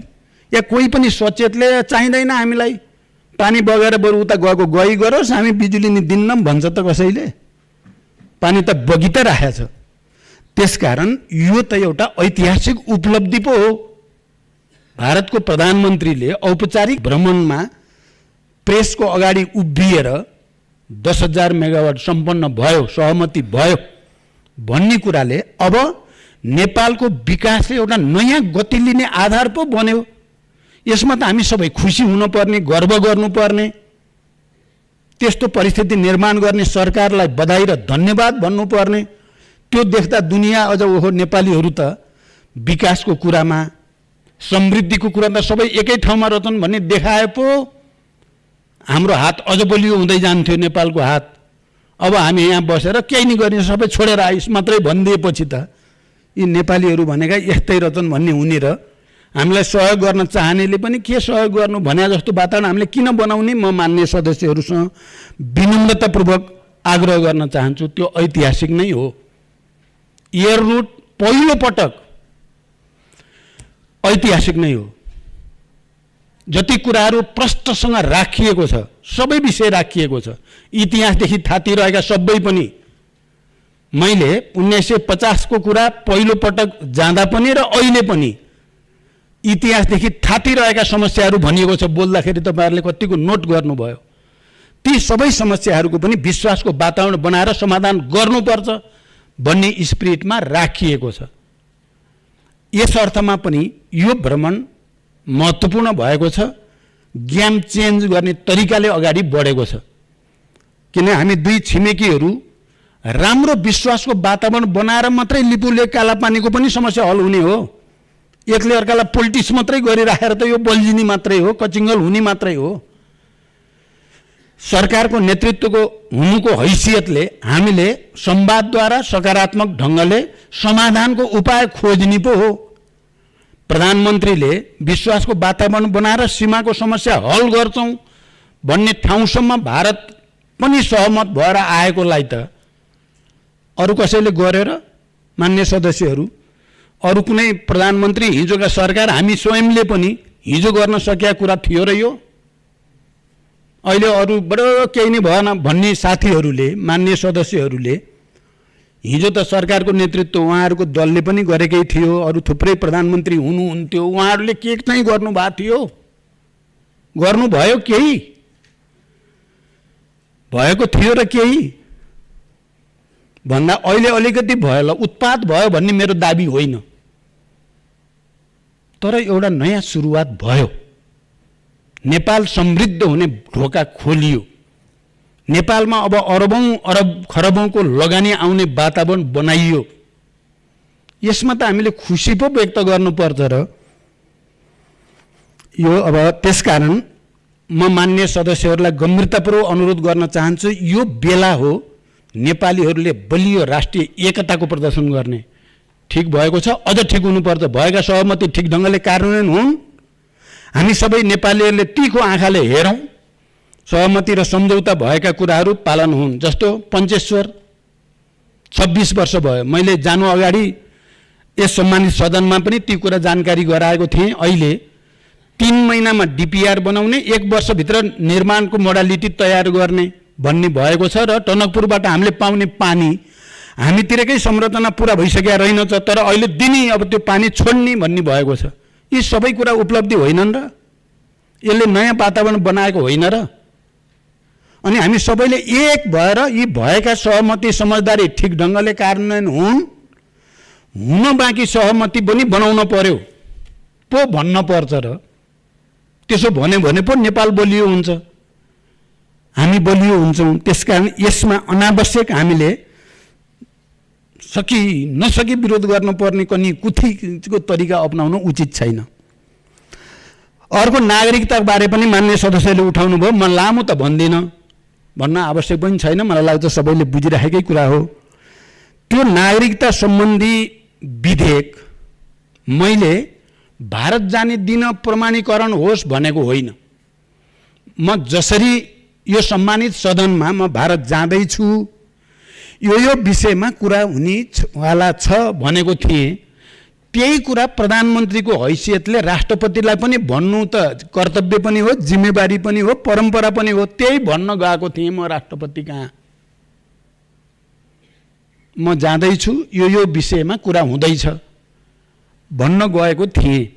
या कोही पनि सचेतले चाहिँदैन हामीलाई, पानी बगेर बरु उता गएको गई गरोस्, हामी बिजुली नि दिन्नौँ भन्छ त कसैले? पानी त बगी त राखेको छ। त्यसकारण यो त एउटा ऐतिहासिक उपलब्धि पो हो। भारतको प्रधानमन्त्रीले औपचारिक भ्रमणमा प्रेसको अगाडि उभिएर 10,000 मेगावाट सम्पन्न भयो, सहमति भयो भन्ने कुराले अब नेपालको विकासले एउटा नयाँ गति लिने आधार पो बन्यो। यसमा त हामी सबै खुसी हुनुपर्ने, गर्व गर्नुपर्ने, त्यस्तो परिस्थिति निर्माण गर्ने सरकारलाई बधाई र धन्यवाद भन्नुपर्ने। त्यो देख्दा दुनिया अझ ओहो नेपालीहरू त विकासको कुरामा, समृद्धिको कुरा त सबै एकै ठाउँमा रहन्छन् भन्ने देखाए पो हाम्रो हात अझ बलियो हुँदै जान्थ्यो, नेपालको हात। अब हामी यहाँ बसेर केही नि गर्ने, सबै छोडेर आइस मात्रै भनिदिएपछि त यी नेपालीहरू भनेका यस्तै रहछन् भन्ने हुने र हामीलाई सहयोग गर्न चाहनेले पनि के सहयोग गर्नु भने जस्तो वातावरण हामीले किन बनाउने, म मान्य सदस्यहरूसँग विनम्रतापूर्वक आग्रह गर्न चाहन्छु। त्यो ऐतिहासिक नै हो। एयर रुट पहिलो पटक ऐतिहासिक नै हो। जति कुराहरू प्रष्टसँग राखिएको छ, सबै विषय राखिएको छ, इतिहासदेखि थातिरहेका सबै पनि। मैले 1950 को कुरा पहिलो पटक जाँदा पनि र अहिले पनि इतिहासदेखि थातिरहेका समस्याहरू भनिएको छ। बोल्दाखेरि तपाईहरुले कतिको नोट गर्नुभयो। ती सबै समस्याहरूको पनि विश्वासको वातावरण बनाएर समाधान गर्नुपर्छ भन्ने स्पिरिटमा राखिएको छ। यस अर्थमा पनि यो भ्रमण महत्त्वपूर्ण भएको छ। गेम चेन्ज गर्ने तरिकाले अगाडि बढेको छ। किन हामी दुई छिमेकीहरू राम्रो विश्वासको वातावरण बनाएर मात्रै लिपुले कालापानीको पनि समस्या हल हुने हो। एकले अर्कालाई पोलिटिक्स मात्रै गरिराखेर त यो बल्झिने मात्रै हो, कचिङ्गल हुने मात्रै हो। सरकारको नेतृत्वको हुनुको हैसियतले हामीले संवादद्वारा सकारात्मक ढङ्गले समाधानको उपाय खोज्ने पो हो। प्रधानमन्त्रीले विश्वासको वातावरण बनाएर सीमाको समस्या हल गर्छौं भन्ने ठाउँसम्म भारत पनि सहमत भएर आएकोलाई त अरु कसैले गरेर, मान्य सदस्यहरू, अरु कुनै प्रधानमन्त्री, हिजोका सरकार, हामी स्वयंले पनि हिजो गर्न सकेका कुरा थियो र यो अहिले अरु बडो केही नै भएन भन्ने साथीहरूले, मान्य सदस्यहरूले, हिजो त सरकारको नेतृत्व उहाँहरूको दलले पनि गरेकै थियो, अरु थुप्रै प्रधानमन्त्री हुनुहुन्थ्यो, उहाँहरूले के चाहिँ गर्नु भएको थियो? गर्नु भयो? केही भएको थियो र केही भन्दा अहिले अलिकति भयो ल, उत्पात भयो भन्ने मेरो दाबी होइन, तर एउटा नयाँ सुरुवात भयो। नेपाल समृद्ध हुने ढोका खोलियो। नेपालमा अब अरबौं अरब खरबौंको लगानी आउने वातावरण बनाइयो। यसमा त हामीले खुसी पो व्यक्त गर्नुपर्छ र यो अब त्यसकारण म मान्य सदस्यहरूलाई गम्भीरतापूर्वक अनुरोध गर्न चाहन्छु, यो बेला हो नेपालीहरूले बलियो राष्ट्रिय एकताको प्रदर्शन गर्ने। ठीक भएको छ, अझ ठीक हुनुपर्छ। भएका सहमति ठीक ढङ्गले कार्यान्वयन हुन्। हामी सबै नेपालीहरूले तीखो आँखाले हेरौं, सहमति र सम्झौता भएका कुराहरू पालन हुन्। जस्तो पञ्चेश्वर 26 वर्ष भयो, मैले जानु अगाडि यस सम्मानित सदनमा पनि ती कुरा जानकारी गराएको थिएँ। अहिले 3 महिनामा डीपीआर बनाउने, 1 वर्षभित्र निर्माणको मोडालिटी तयार गर्ने भन्ने भएको छ र टनकपुरबाट हामीले पाउने पानी हामीतिरकै संरचना पूरा भइसकेका रहेनछ, तर अहिले दिनै अब त्यो पानी छोड्ने भन्ने भएको छ। यी सबै कुरा उपलब्धि होइनन् र? यसले नयाँ वातावरण बनाएको होइन र? अनि हामी सबैले एक भएर यी भएका सहमति समझदारी ठीक ढङ्गले कार्यान्वयन हुन बाँकी सहमति पनि बनाउन पर्यो पो भन्न पर्छ र। त्यसो भन्यो भने पो नेपाल बलियो हुन्छ, हामी बलियो हुन्छौँ। त्यसकारण यसमा अनावश्यक हामीले सकी नसकी विरोध गर्नुपर्ने कनी कुथीको तरिका अपनाउन उचित छैन। अर्को नागरिकता बारे पनि मान्य सदस्यले उठाउनु भयो। म लामो त भन्दिनँ, भन्न आवश्यक पनि छैन, मलाई लाग्छ सबैले बुझिराखेकै कुरा हो। त्यो नागरिकता सम्बन्धी विधेयक मैले भारत जाने दिन प्रमाणीकरण होस् भनेको होइन। म जसरी यो सम्मानित सदनमा म भारत जाँदैछु, यो विषयमा कुरा हुनेवाला छ भनेको थिएँ, त्यही कुरा प्रधानमन्त्रीको हैसियतले राष्ट्रपतिलाई पनि भन्नु त कर्तव्य पनि हो, जिम्मेवारी पनि हो, परम्परा पनि हो। त्यही भन्न गएको थिएँ म राष्ट्रपति कहाँ। म जाँदैछु, यो विषयमा कुरा हुँदैछ भन्न गएको थिएँ।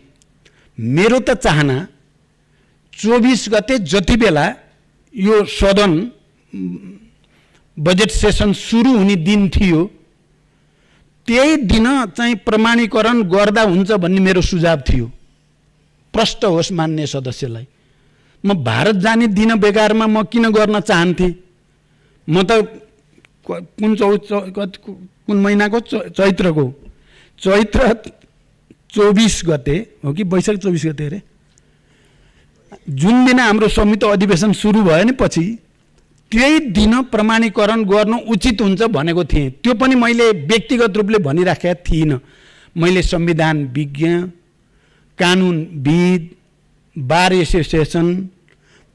मेरो त चाहना 24 गते जति बेला यो सदन बजेट सेसन सुरु हुने दिन थियो, त्यही दिन चाहिँ प्रमाणीकरण गर्दा हुन्छ भन्ने मेरो सुझाव थियो। प्रष्ट होस् मान्य सदस्यलाई। म भारत जाने दिन बेकारमा म किन गर्न चाहन्थे? म त कुन महिनाको चैत्र 24 गते हो कि वैशाख 24 गते अरे, जुन दिन हाम्रो संयुक्त अधिवेशन सुरु भयो नि पछि, त्यही दिन प्रमाणीकरण गर्नु उचित हुन्छ भनेको थिएँ। त्यो पनि मैले व्यक्तिगत रूपले भनिराखेका थिइनँ। मैले संविधान विज्ञ, कानुनविद, बार एसोसिएसन,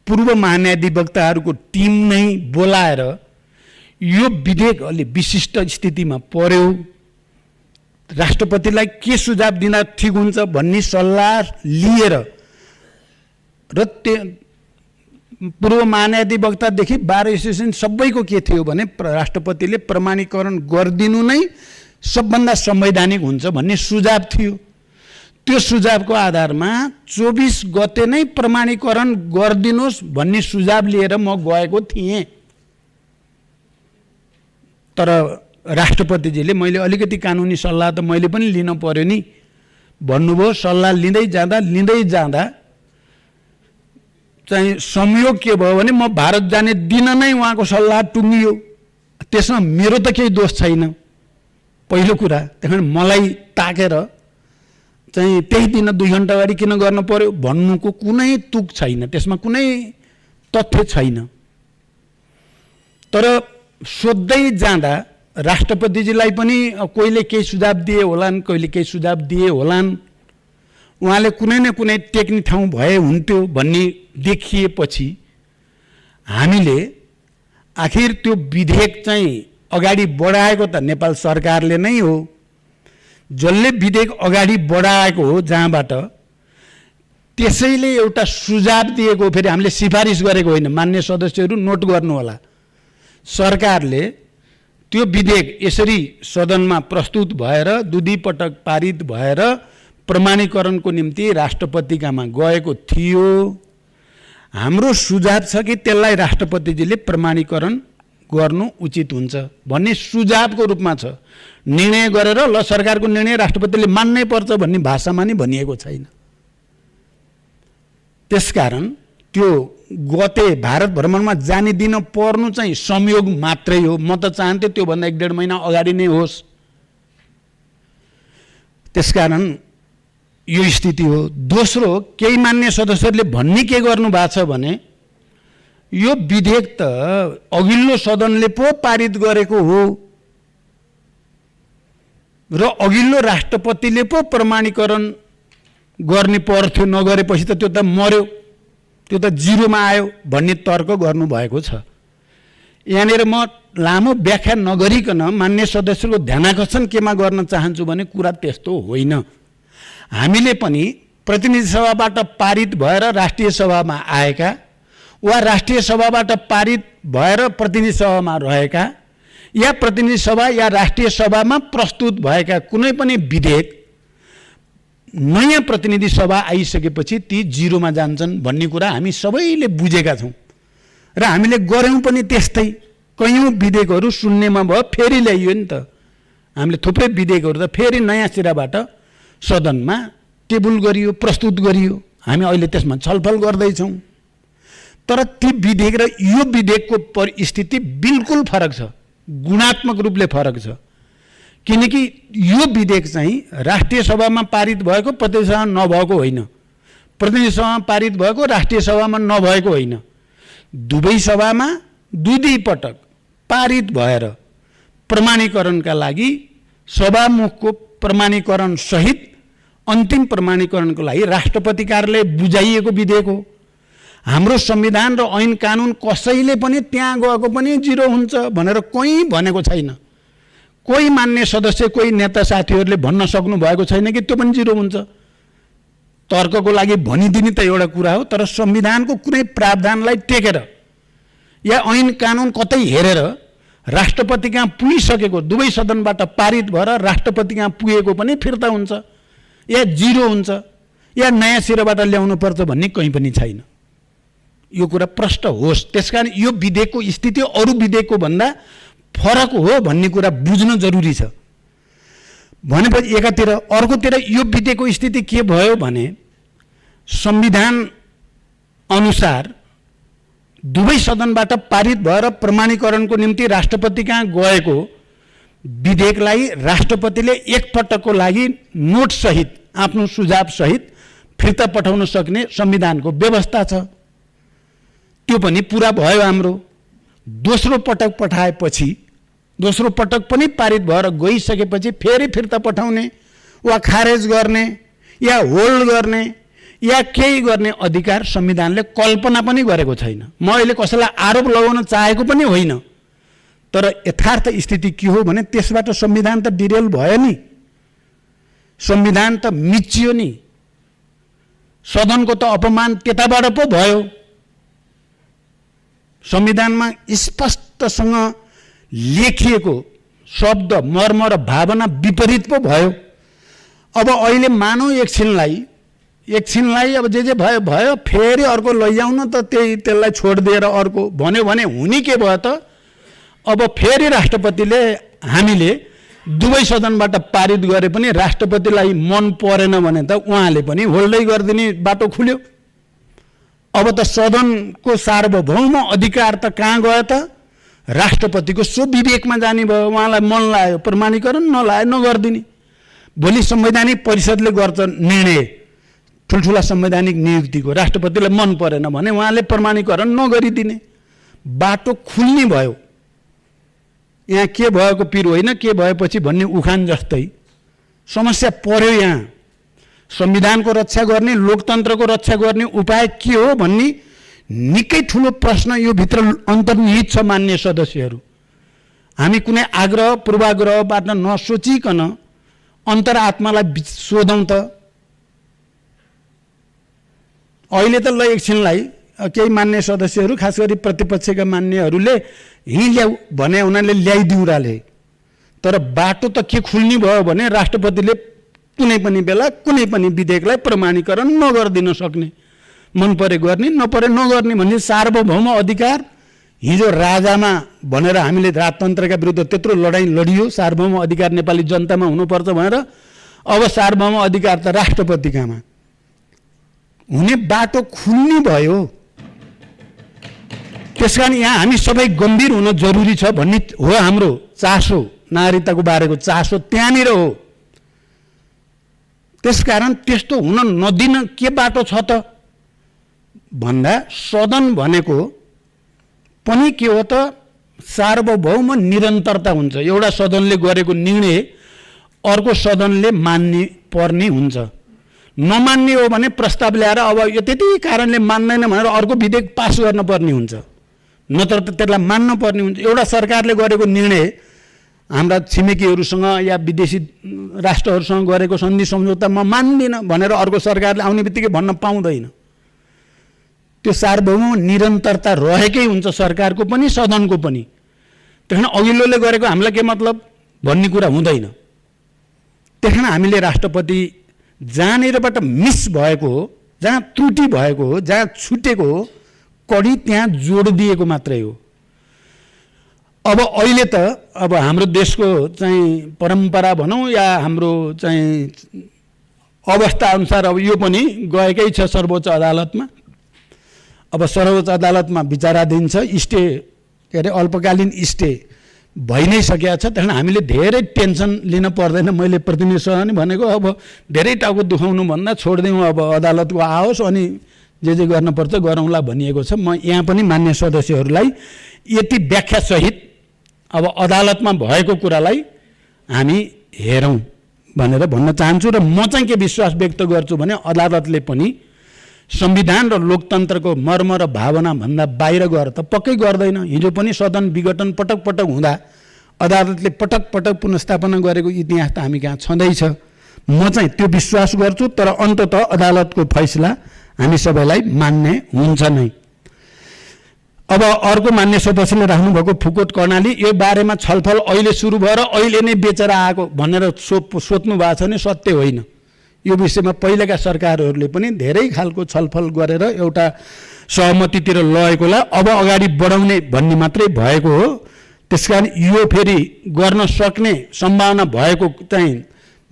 पूर्व महान्यायाधिवक्ताहरूको टिम नै बोलाएर यो विधेयक अलि विशिष्ट स्थितिमा पर्यो, राष्ट्रपतिलाई के सुझाव दिँदा ठिक हुन्छ भन्ने सल्लाह लिएर र पूर्व महान्यायाधिवक्तादेखि बार एसोसिएसन सबैको के थियो भने राष्ट्रपतिले प्रमाणीकरण गरिदिनु नै सबभन्दा संवैधानिक हुन्छ भन्ने सुझाव थियो। त्यो सुझावको आधारमा 24 गते नै प्रमाणीकरण गरिदिनुहोस् भन्ने सुझाव लिएर म गएको थिएँ। तर राष्ट्रपतिजीले मैले अलिकति कानुनी सल्लाह त मैले पनि लिन पर्यो नि भन्नुभयो। सल्लाह लिँदै जाँदा चाहिँ संयोग के भयो भने म भारत जाने दिन नै उहाँको सल्लाह टुङ्गियो। त्यसमा मेरो त केही दोष छैन पहिलो कुरा। त्यहाँ मलाई ताकेर चाहिँ त्यही दिन 2 घण्टा अगाडि किन गर्न पर्यो भन्नुको कुनै तुक छैन, त्यसमा कुनै तथ्य छैन। तर सोध्दै जाँदा राष्ट्रपतिजीलाई पनि कोहीले केही सुझाव दिए होलान्, कोहीले केही सुझाव दिए होलान्, उहाँले कुनै न कुनै टेक्ने ठाउँ भए हुन्थ्यो भन्ने देखिएपछि हामीले आखिर त्यो विधेयक चाहिँ अगाडि बढाएको त नेपाल सरकारले नै हो। जसले विधेयक अगाडि बढाएको हो जहाँबाट, त्यसैले एउटा सुझाव दिएको, फेरि हामीले सिफारिस गरेको होइन। मान्य सदस्यहरू नोट गर्नु होला, सरकारले त्यो विधेयक यसरी सदनमा प्रस्तुत भएर 2 पटक पारित भएर प्रमाणीकरणको निम्ति राष्ट्रपतिकामा गएको थियो। हाम्रो सुझाव छ कि त्यसलाई राष्ट्रपतिजीले प्रमाणीकरण गर्नु उचित हुन्छ भन्ने सुझावको रूपमा छ। निर्णय गरेर ल सरकारको निर्णय राष्ट्रपतिले मान्नै पर्छ भन्ने भाषामा नि भनिएको छैन। त्यसकारण त्यो गते भारत भ्रमणमा जाने दिन पर्नु चाहिँ संयोग मात्रै हो। म त चाहन्थे त्योभन्दा 1-1.5 महिना अगाडि नै होस्। त्यसकारण यो स्थिति हो। दोस्रो, केही मान्य सदस्यहरूले भन्ने के गर्नु भएको छ भने यो विधेयक त अघिल्लो सदनले पो पारित गरेको हो र अघिल्लो राष्ट्रपतिले पो प्रमाणीकरण गर्ने पर्थ्यो, नगरेपछि त त्यो त मर्यो, त्यो त जिरोमा आयो भन्ने तर्क गर्नुभएको छ। यहाँनिर म लामो व्याख्या नगरिकन मान्य सदस्यको ध्यानाकर्षण केमा गर्न चाहन्छु भने कुरा त्यस्तो होइन। हामीले पनि प्रतिनिधि सभाबाट पारित भएर राष्ट्रिय सभामा आएका वा राष्ट्रिय सभाबाट पारित भएर प्रतिनिधि सभामा रहेका या प्रतिनिधि सभा या राष्ट्रिय सभामा प्रस्तुत भएका कुनै पनि विधेयक नयाँ प्रतिनिधि सभा आइसकेपछि ती जिरोमा जान्छन् भन्ने कुरा हामी सबैले बुझेका छौँ र हामीले गर्यौँ पनि त्यस्तै। कयौँ विधेयकहरू शून्यमा भयो, फेरि ल्याइयो नि त। हामीले थुप्रै विधेयकहरू त फेरि नयाँ सिराबाट सदनमा टेबल गरियो, प्रस्तुत गरियो। हामी अहिले त्यसमा छलफल गर्दैछौँ। तर ती विधेयक र यो विधेयकको परिस्थिति बिल्कुल फरक छ, गुणात्मक रूपले फरक छ। किनकि यो विधेयक चाहिँ राष्ट्रिय सभामा पारित भएको, प्रतिनिधि सभामा नभएको होइन, प्रतिनिधि सभामा पारित भएको, राष्ट्रिय सभामा नभएको होइन। दुवै सभामा 2 पटक पारित भएर प्रमाणीकरणका लागि सभामुखको प्रमाणीकरण सहित अन्तिम प्रमाणीकरणको लागि राष्ट्रपति कार्यालय बुझाइएको विधेयक हो। हाम्रो संविधान र ऐन कानुन कसैले पनि त्यहाँ गएको पनि जिरो हुन्छ भनेर कोही भनेको छैन। कोही मान्य सदस्य, कोही नेता साथीहरूले भन्न सक्नु भएको छैन कि त्यो पनि जिरो हुन्छ। तर्कको लागि भनिदिने त एउटा कुरा हो, तर संविधानको कुनै प्रावधानलाई टेकेर या ऐन कानुन कतै हेरेर राष्ट्रपति कहाँ पुगिसकेको, दुवै सदनबाट पारित भएर राष्ट्रपति कहाँ पुगेको पनि फिर्ता हुन्छ या जिरो हुन्छ या नयाँ सिराबाट ल्याउनु पर्छ भन्ने कहीँ पनि छैन। यो कुरा प्रष्ट होस्। त्यसकारण यो विधेयकको स्थिति अरू विधेयकको भन्दा फरक हो भन्ने कुरा बुझ्न जरुरी छ। भनेपछि एकातिर, अर्कोतिर यो बितेको स्थिति के भयो भने संविधान अनुसार दुवै सदनबाट पारित भएर प्रमाणीकरणको निम्ति राष्ट्रपति कहाँ गएको विधेयकलाई राष्ट्रपतिले एकपटकको लागि नोट सहित आफ्नो सुझाव सहित फिर्ता पठाउन सक्ने संविधानको व्यवस्था छ। त्यो पनि पुरा भयो हाम्रो। दोस्रो पटक पठाएपछि, दोस्रो पटक पनि पारित भएर गइसकेपछि फेरि फिर्ता पठाउने वा खारेज गर्ने या होल्ड गर्ने या केही गर्ने अधिकार संविधानले कल्पना पनि गरेको छैन। म अहिले कसैलाई आरोप लगाउन चाहेको पनि होइन, तर यथार्थ स्थिति के हो भने त्यसबाट संविधान त डिरेल भयो नि, संविधान त मिचियो नि, सदनको त अपमान त्यताबाट पो भयो। संविधानमा स्पष्टसँग लेखिएको शब्द मर्म र भावना विपरीत पो भयो। अब अहिले मानौ एकछिनलाई अब जे भयो भयो, फेरि अर्को लैजाउन त त्यसलाई छोडिदिएर अर्को भन्यो भने हुने के भयो त? अब फेरि राष्ट्रपतिले, हामीले दुवै सदनबाट पारित गरे पनि राष्ट्रपतिलाई मन परेन भने त उहाँले पनि होल्डै गरिदिने बाटो खुल्यो। अब त सदनको सार्वभौम अधिकार त कहाँ गयो त? राष्ट्रपतिको स्वविवेकमा जाने भयो। उहाँलाई मन लाग्यो प्रमाणीकरण, नलायो नगरिदिने। भोलि संवैधानिक परिषदले गर्छ निर्णय ठुल्ठुला संवैधानिक नियुक्तिको, राष्ट्रपतिलाई मन परेन भने उहाँले प्रमाणीकरण नगरिदिने बाटो खुल्ने भयो। यहाँ के भएको पिर होइन, के भएपछि भन्ने उखान जस्तै समस्या पर्यो। यहाँ संविधानको रक्षा गर्ने, लोकतन्त्रको रक्षा गर्ने उपाय के हो भन्ने निकै ठुलो प्रश्न यो भित्र अन्तर्निहित छ। मान्य सदस्यहरू, हामी कुनै आग्रह पूर्वाग्रहबाट नसोचिकन अन्तरात्मालाई सोधौँ त। अहिले त ल एकछिनलाई केही मान्य सदस्यहरू, खास गरी प्रतिपक्षका मान्यहरूले हिँ ल्याऊ भने उनीहरूले ल्याइदिउराले, तर बाटो त के खुल्ने भयो भने राष्ट्रपतिले कुनै पनि बेला कुनै पनि विधेयकलाई प्रमाणीकरण नगरिदिन सक्ने, मन परे गर्ने नपरे नगर्ने भन्ने सार्वभौम अधिकार। हिजो राजामा भनेर हामीले राजतन्त्रका विरुद्ध त्यत्रो लडाइँ लडियो, सार्वभौम अधिकार नेपाली जनतामा हुनुपर्छ भनेर। अब सार्वभौम अधिकार त राष्ट्रपतिकामा हुने बाटो खुल्ने भयो। त्यसकारण यहाँ हामी सबै गम्भीर हुन जरुरी छ भन्ने हो हाम्रो चासो। नागरिकताको बारेको चासो त्यहाँनिर हो। त्यसकारण त्यस्तो हुन नदिन के बाटो छ त भन्दा सदन भनेको पनि के हो त? सार्वभौम निरन्तरता हुन्छ। एउटा सदनले गरेको निर्णय अर्को सदनले मान्ने पर्ने हुन्छ। नमान्ने हो भने प्रस्ताव ल्याएर अब यो त्यति कारणले मान्दैन भनेर अर्को विधेयक पास गर्न पर्ने हुन्छ, नत्र त त्यसलाई मान्न पर्ने हुन्छ। एउटा सरकारले गरेको निर्णय हाम्रा छिमेकीहरूसँग या विदेशी राष्ट्रहरूसँग गरेको सन्धि सम्झौता म मान्दिनँ भनेर अर्को सरकारले आउने बित्तिकै भन्न पाउँदैन। त्यो सार्वभौम निरन्तरता रहेकै हुन्छ, सरकारको पनि सदनको पनि। त्यसकारण अघिल्लोले गरेको हामीलाई के मतलब भन्ने कुरा हुँदैन। त्यसकारण हामीले राष्ट्रपति जहाँनिरबाट मिस भएको हो, जहाँ त्रुटि भएको हो, जहाँ छुटेको हो, कडी त्यहाँ जोड दिएको मात्रै हो। अब अहिले त अब हाम्रो देशको चाहिँ परम्परा भनौँ या हाम्रो चाहिँ अवस्था अनुसार अब यो पनि गएकै छ सर्वोच्च अदालतमा। अब सर्वोच्च अदालतमा विचाराधीन छ, स्टे के अरे अल्पकालीन स्टे भइ नै सकेको छ। त्यसकारण हामीले धेरै टेन्सन लिन पर्दैन। मैले प्रतिनिधि सभा नि भनेको अब धेरै टाउको दुखाउनु भन्दा छोडिदिउँ, अब अदालतको आओस् अनि जे गर्नुपर्छ गरौँला भनिएको छ। म यहाँ पनि मान्य सदस्यहरूलाई यति व्याख्यासहित अब अदालतमा भएको कुरालाई हामी हेरौँ भनेर भन्न चाहन्छु। र म चाहिँ के विश्वास व्यक्त गर्छु भने अदालतले पनि संविधान र लोकतन्त्रको मर्म र भावना भन्दा बाहिर गएर त पक्कै गर्दैन। हिजो पनि सदन विघटन पटक पटक हुँदा अदालतले पटक पटक पुनर्स्थापना गरेको इतिहास त हामी कहाँ छँदैछ। म चाहिँ त्यो विश्वास गर्छु। तर अन्ततः अदालतको फैसला हामी सबैलाई मान्ने हुन्छ नै। अब अर्को मान्य सदस्यले राख्नुभएको फुकोट कर्णाली, यो बारेमा छलफल अहिले सुरु भएर अहिले नै बेचेर आएको भनेर सोध्नु भएको छ भने सत्य होइन। यो विषयमा पहिलेका सरकारहरूले पनि धेरै खालको छलफल गरेर एउटा सहमतितिर लगेकोलाई अब अगाडि बढाउने भन्ने मात्रै भएको हो। त्यसकारण यो फेरि गर्न सक्ने सम्भावना भएको चाहिँ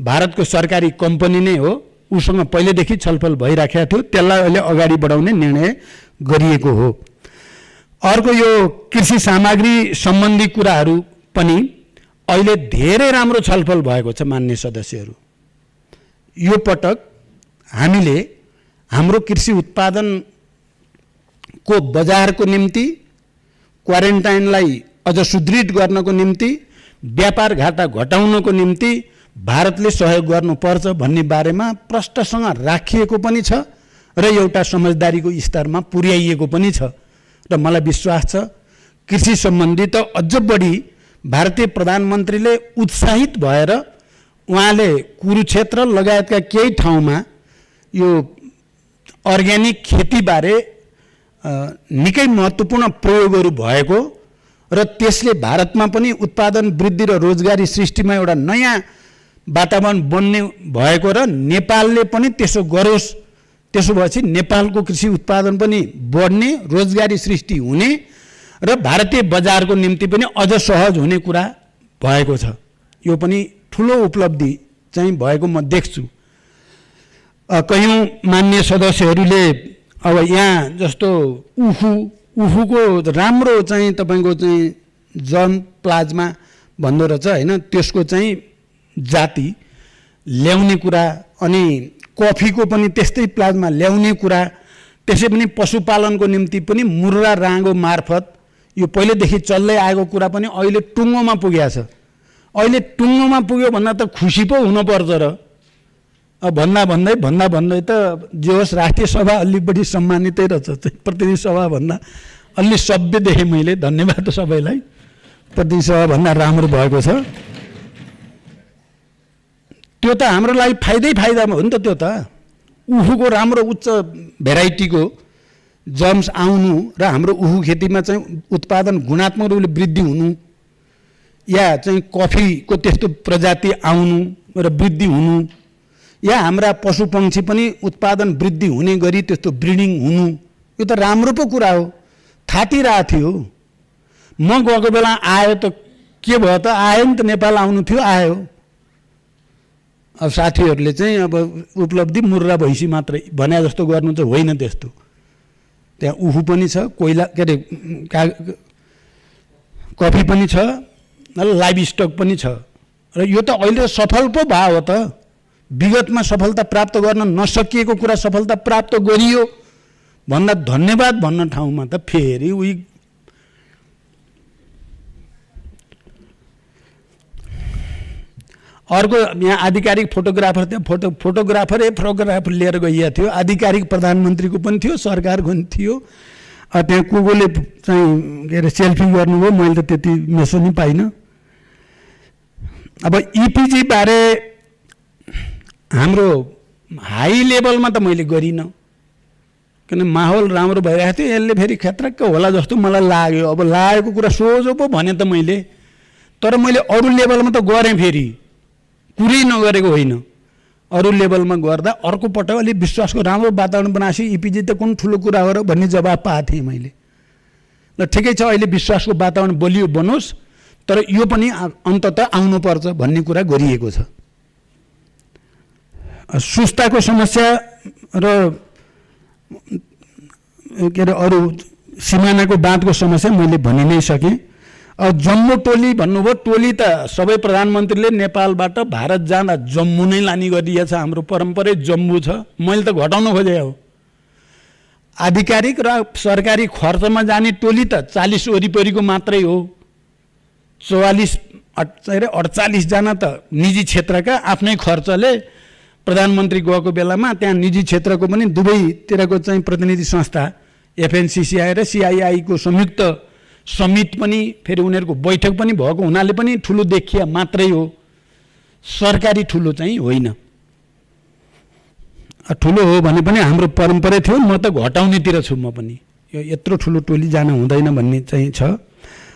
भारतको सरकारी कम्पनी नै हो, उसँग पहिलेदेखि छलफल भइराखेको थियो, त्यसलाई अहिले अगाडि बढाउने निर्णय गरिएको हो। अर्को यो कृषि सामग्री सम्बन्धी कुराहरू पनि अहिले धेरै राम्रो छलफल भएको छ मान्य सदस्यहरू। यो पटक हामीले हाम्रो कृषि उत्पादनको बजारको निम्ति, क्वारेन्टाइनलाई अझ सुदृढ गर्नको निम्ति, व्यापार घाटा घटाउनको निम्ति भारतले सहयोग गर्नुपर्छ भन्ने बारेमा प्रष्टसँग राखिएको पनि छ र एउटा समझदारीको स्तरमा पुर्याइएको पनि छ र मलाई विश्वास छ कृषि सम्बन्धी त अझ बढी भारतीय प्रधानमन्त्रीले उत्साहित भएर उहाँले कुरुक्षेत्र लगायतका केही ठाउँमा यो अर्ग्यानिक खेतीबारे निकै महत्त्वपूर्ण प्रयोगहरू भएको र त्यसले भारतमा पनि उत्पादन वृद्धि र रोजगारी सृष्टिमा एउटा नयाँ वातावरण बन्ने भएको र नेपालले पनि त्यसो गरोस्। त्यसो भएपछि नेपालको कृषि उत्पादन पनि बढ्ने, रोजगारी सृष्टि हुने र भारतीय बजारको निम्ति पनि अझ सहज हुने कुरा भएको छ। यो पनि ठुलो उपलब्धि चाहिँ भएको म देख्छु। कयौँ मान्य सदस्यहरूले अब यहाँ जस्तो उखुको राम्रो चाहिँ तपाईँको चाहिँ जर्म प्लाज्मा भन्दो रहेछ होइन, त्यसको चाहिँ जाति ल्याउने कुरा, अनि कफीको पनि त्यस्तै प्लाज्मा ल्याउने कुरा, त्यसै पनि पशुपालनको निम्ति पनि मुर्रा राँगो मार्फत यो पहिलेदेखि चल्दै आएको कुरा पनि अहिले टुङ्गोमा पुगेको छ। अहिले टुङ्गोमा पुग्यो भन्दा त खुसी पो हुनुपर्छ र भन्दा भन्दै त जे होस् राष्ट्रिय सभा अलि बढी सम्मानितै रहेछ। प्रतिनिधि सभा भन्दा अलि सभ्य देखेँ मैले। धन्यवाद सबैलाई। प्रतिनिधि सभा भन्दा राम्रो भएको छ। त्यो त हाम्रो लागि फाइदा हो नि त। त्यो त उखुको राम्रो उच्च भेराइटीको जर्म्स आउनु र हाम्रो उखु खेतीमा चाहिँ उत्पादन गुणात्मक रूपले वृद्धि हुनु, या चाहिँ कफीको त्यस्तो प्रजाति आउनु र वृद्धि हुनु, या हाम्रा पशुपक्षी पनि उत्पादन वृद्धि हुने गरी त्यस्तो ब्रिडिङ हुनु, यो त राम्रो पो कुरा हो। थाटिरहेको थियो। म गएको बेला आयो त के भयो त, आयो नि त, नेपाल आउनु थियो, आयो। अब साथीहरूले चाहिँ अब उपलब्धि मुर्रा भैँसी मात्रै भने जस्तो गर्नु चाहिँ होइन त्यस्तो। त्यहाँ उखु पनि छ, कोइला के अरे कफी पनि छ, लाइभ स्टक पनि छ र यो त अहिले सफल पो भयो हो त। विगतमा सफलता प्राप्त गर्न नसकिएको कुरा सफलता प्राप्त गरियो भन्दा धन्यवाद भन्न ठाउँमा त फेरि उही अर्को यहाँ आधिकारिक फोटोग्राफर थियो। फोटोग्राफर लिएर गइएको थियो। आधिकारिक प्रधानमन्त्रीको पनि थियो, सरकारको पनि थियो। त्यहाँ कोले चाहिँ के अरे सेल्फी गर्नुभयो, मैले त त्यति मेसो नि पाइनँ। अब इपिजी बारे हाम्रो हाई लेभलमा त मैले गरिनँ, किन माहौल राम्रो भइरहेको थियो। यसले फेरि खतरक्क होला जस्तो मलाई लाग्यो। अब लागेको कुरा सोझो पो भने त मैले, तर मैले अरू लेभलमा त गरेँ, फेरि कुरै नगरेको होइन। अरू लेभलमा गर्दा अर्को पटक अलिक विश्वासको राम्रो वातावरण बनाएपछि इपिजी त कुन ठुलो कुरा हो र भन्ने जवाब पाएको थिएँ मैले। ल ठिकै छ, अहिले विश्वासको वातावरण बलियो बनोस्, तर यो पनि अन्ततः आउनुपर्छ भन्ने कुरा गरिएको छ। सुस्ताको समस्या र के अरे अरू सिमानाको बाँधको समस्या मैले भनि नै सकेँ। जम्मू टोली भन्नुभयो। टोली त सबै प्रधानमन्त्रीले नेपालबाट भारत जाँदा जम्मू नै लाने गरिएको छ। हाम्रो परम्परै जम्मू छ। मैले त घटाउन खोजेँ हो। आधिकारिक र सरकारी खर्चमा जाने टोली त 40 वरिपरिको मात्रै हो। 48 जना त निजी क्षेत्रका आफ्नै खर्चले प्रधानमन्त्री गएको बेलामा त्यहाँ निजी क्षेत्रको पनि दुवैतिरको चाहिँ प्रतिनिधि संस्था एफएनसीसीआई र सीआईआईको संयुक्त समिति पनि, फेरि उनीहरूको बैठक पनि भएको हुनाले पनि ठुलो देखिया मात्रै हो, सरकारी ठुलो चाहिँ होइन। ठुलो हो भने पनि हाम्रो परम्परै थियो। म त घटाउनेतिर छु। म पनि यो यत्रो ठुलो टोली जान हुँदैन भन्ने चाहिँ छ।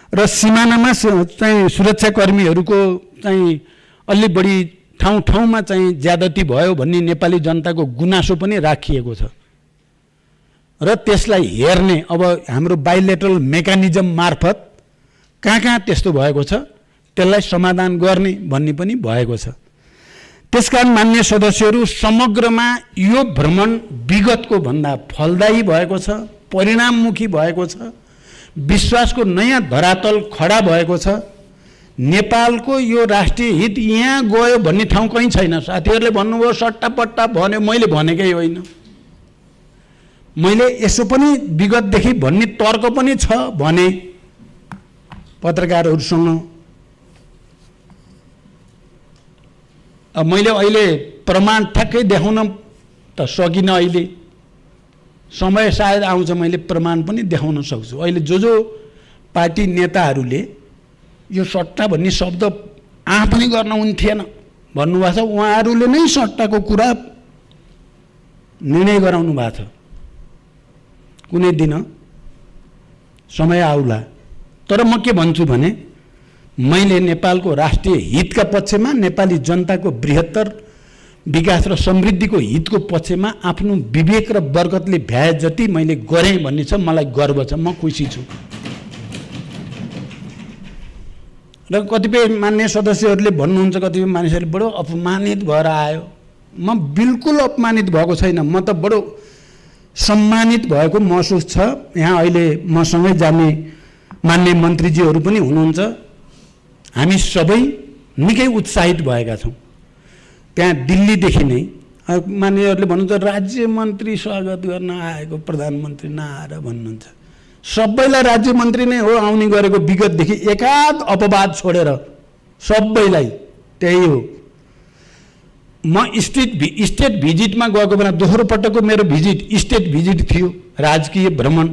र सिमानामा चाहिँ सुरक्षाकर्मीहरूको चाहिँ अलि बढी ठाउँमा चाहिँ ज्यादती भयो भन्ने नेपाली जनताको गुनासो पनि राखिएको छ र त्यसलाई हेर्ने अब हाम्रो बाइलेटरल मेकानिजम मार्फत कहाँ त्यस्तो भएको छ त्यसलाई समाधान गर्ने भन्ने पनि भएको छ। त्यसकारण मान्य सदस्यहरू, समग्रमा यो भ्रमण विगतको भन्दा फलदायी भएको छ, परिणाममुखी भएको छ, विश्वासको नयाँ धरातल खडा भएको छ। नेपालको यो राष्ट्रिय हित यहाँ गयो भन्ने ठाउँ कहीँ छैन। साथीहरूले भन्नुभयो सट्टापट्टा भन्यो, मैले भनेकै होइन। मैले यसो पनि विगतदेखि भन्ने तर्क पनि छ भने पत्रकारहरूसँग। अब मैले अहिले प्रमाण ठ्याक्कै देखाउन त सकिनँ। अहिले समय सायद आउँछ मैले प्रमाण पनि देखाउन सक्छु। अहिले जो पार्टी नेताहरूले यो सट्टा भन्ने शब्द पनि गर्न हुन्थेन भन्नुभएको छ, उहाँहरूले नै सट्टाको कुरा निर्णय गराउनु भएको छ। कुनै दिन समय आउला। तर म के भन्छु भने मैले नेपालको राष्ट्रिय हितका पक्षमा, नेपाली जनताको बृहत्तर विकास र समृद्धिको हितको पक्षमा आफ्नो विवेक र बरकतले भ्याए जति मैले गरेँ भन्ने छ। मलाई गर्व छ, म खुसी छु। र कतिपय मान्य सदस्यहरूले भन्नुहुन्छ, कतिपय मानिसहरूले बडो अपमानित भएर आयो। म बिल्कुल अपमानित भएको छैन। म त बडो सम्मानित भएको महसुस छ। यहाँ अहिले मसँगै जाने मान्य मन्त्रीजीहरू पनि हुनुहुन्छ। हामी सबै निकै उत्साहित भएका छौँ। त्यहाँ दिल्लीदेखि नै मान्यहरूले भन्नुहुन्छ राज्य मन्त्री स्वागत गर्न आएको प्रधानमन्त्री नआएर भन्नुहुन्छ। सबैलाई राज्य मन्त्री नै हो आउने गरेको विगतदेखि, एकाध अपवाद छोडेर सबैलाई त्यही हो। म स्टेट भिजिटमा गएको बेला दोस्रो पटकको मेरो भिजिट स्टेट भिजिट थियो, राजकीय भ्रमण।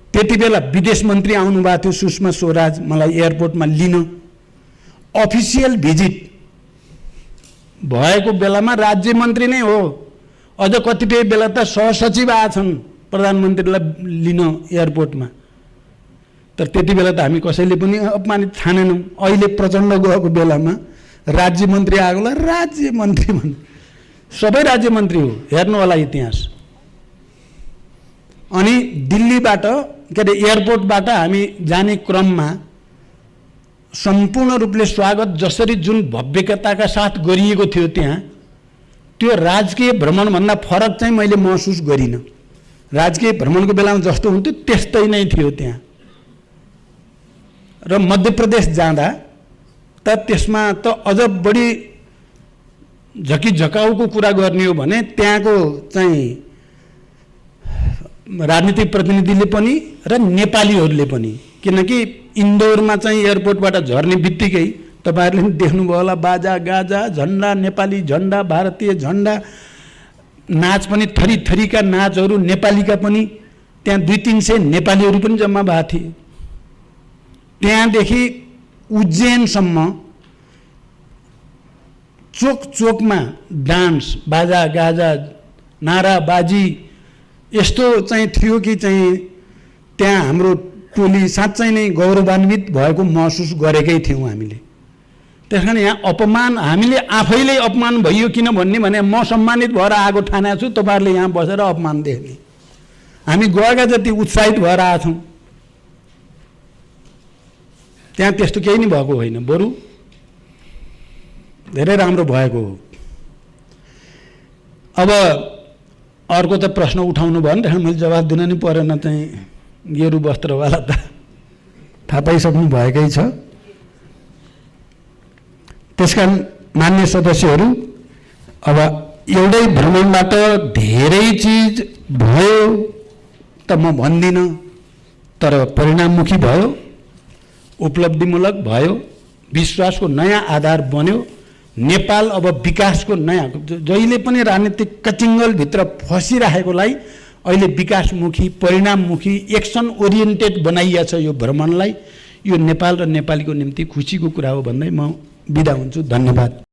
त्यति बेला विदेश मन्त्री आउनुभएको थियो सुषमा स्वराज मलाई एयरपोर्टमा लिन। अफिसियल भिजिट भएको बेलामा राज्य मन्त्री नै हो। अझ कतिपय बेला त सहसचिव आएछन् प्रधानमन्त्रीलाई लिन एयरपोर्टमा। तर त्यति बेला त हामी कसैले पनि अपमानित ठानेनौँ। अहिले प्रचण्ड गएको बेलामा राज्य मन्त्री आएकोलाई राज्य मन्त्री भन्नु, सबै राज्य मन्त्री हो। हेर्नु होला इतिहास। अनि दिल्लीबाट के अरे एयरपोर्टबाट हामी जाने क्रममा सम्पूर्ण रूपले स्वागत जसरी जुन भव्यताका साथ गरिएको थियो त्यहाँ, त्यो राजकीय भ्रमणभन्दा फरक चाहिँ मैले महसुस गरिनँ। राजकीय भ्रमणको बेलामा जस्तो हुन्थ्यो त्यस्तै नै थियो त्यहाँ। र मध्य प्रदेश जाँदा त त्यसमा त अझ बढी झकिझकाउको कुरा गर्ने हो भने त्यहाँको चाहिँ राजनीतिक प्रतिनिधिले पनि र नेपालीहरूले पनि, किनकि इन्दौरमा चाहिँ एयरपोर्टबाट झर्ने बित्तिकै तपाईँहरूले पनि देख्नुभयो होला बाजा गाजा, झन्डा, नेपाली झन्डा, भारतीय झन्डा, नाच पनि थरी थरीका नाचहरू, नेपालीका पनि। त्यहाँ 200-300 नेपालीहरू पनि जम्मा भएको थिए। त्यहाँदेखि उज्जैनसम्म चोक चोकमा डान्स, बाजा गाजा, नाराबाजी यस्तो चाहिँ थियो कि चाहिँ त्यहाँ हाम्रो टोली साँच्चै नै गौरवान्वित भएको महसुस गरेकै थियौँ हामीले। त्यस कारण यहाँ अपमान हामीले आफैले अपमान भइयो किन भन्ने भने म सम्मानित भएर आएको ठानेको छु, तपाईँहरूले यहाँ बसेर अपमान देख्ने। हामी गएका जति उत्साहित भएर आएछौँ। त्यहाँ त्यस्तो केही नै भएको होइन, बरु धेरै राम्रो भएको हो। अब अर्को त प्रश्न उठाउनु भयो नि, मैले जवाफ दिन नि परेन। चाहिँ गेरु वस्त्रवाला त थाहा पाइसक्नु भएकै छ। त्यसकारण मान्य सदस्यहरू, अब एउटै भ्रमणबाट धेरै चिज भयो त म भन्दिनँ, तर परिणाममुखी भयो, उपलब्धिमूलक भयो, विश्वासको नयाँ आधार बन्यो। नेपाल अब विकासको नयाँ, जहिले पनि राजनीतिक कचिङ्गलभित्र फसिरहेकोलाई अहिले विकासमुखी, परिणाममुखी, एक्सन ओरिएन्टेड बनाइएको छ यो भ्रमणलाई। यो नेपाल र नेपालीको निम्ति खुसीको कुरा हो भन्दै म बिदा हुन्छु। धन्यवाद।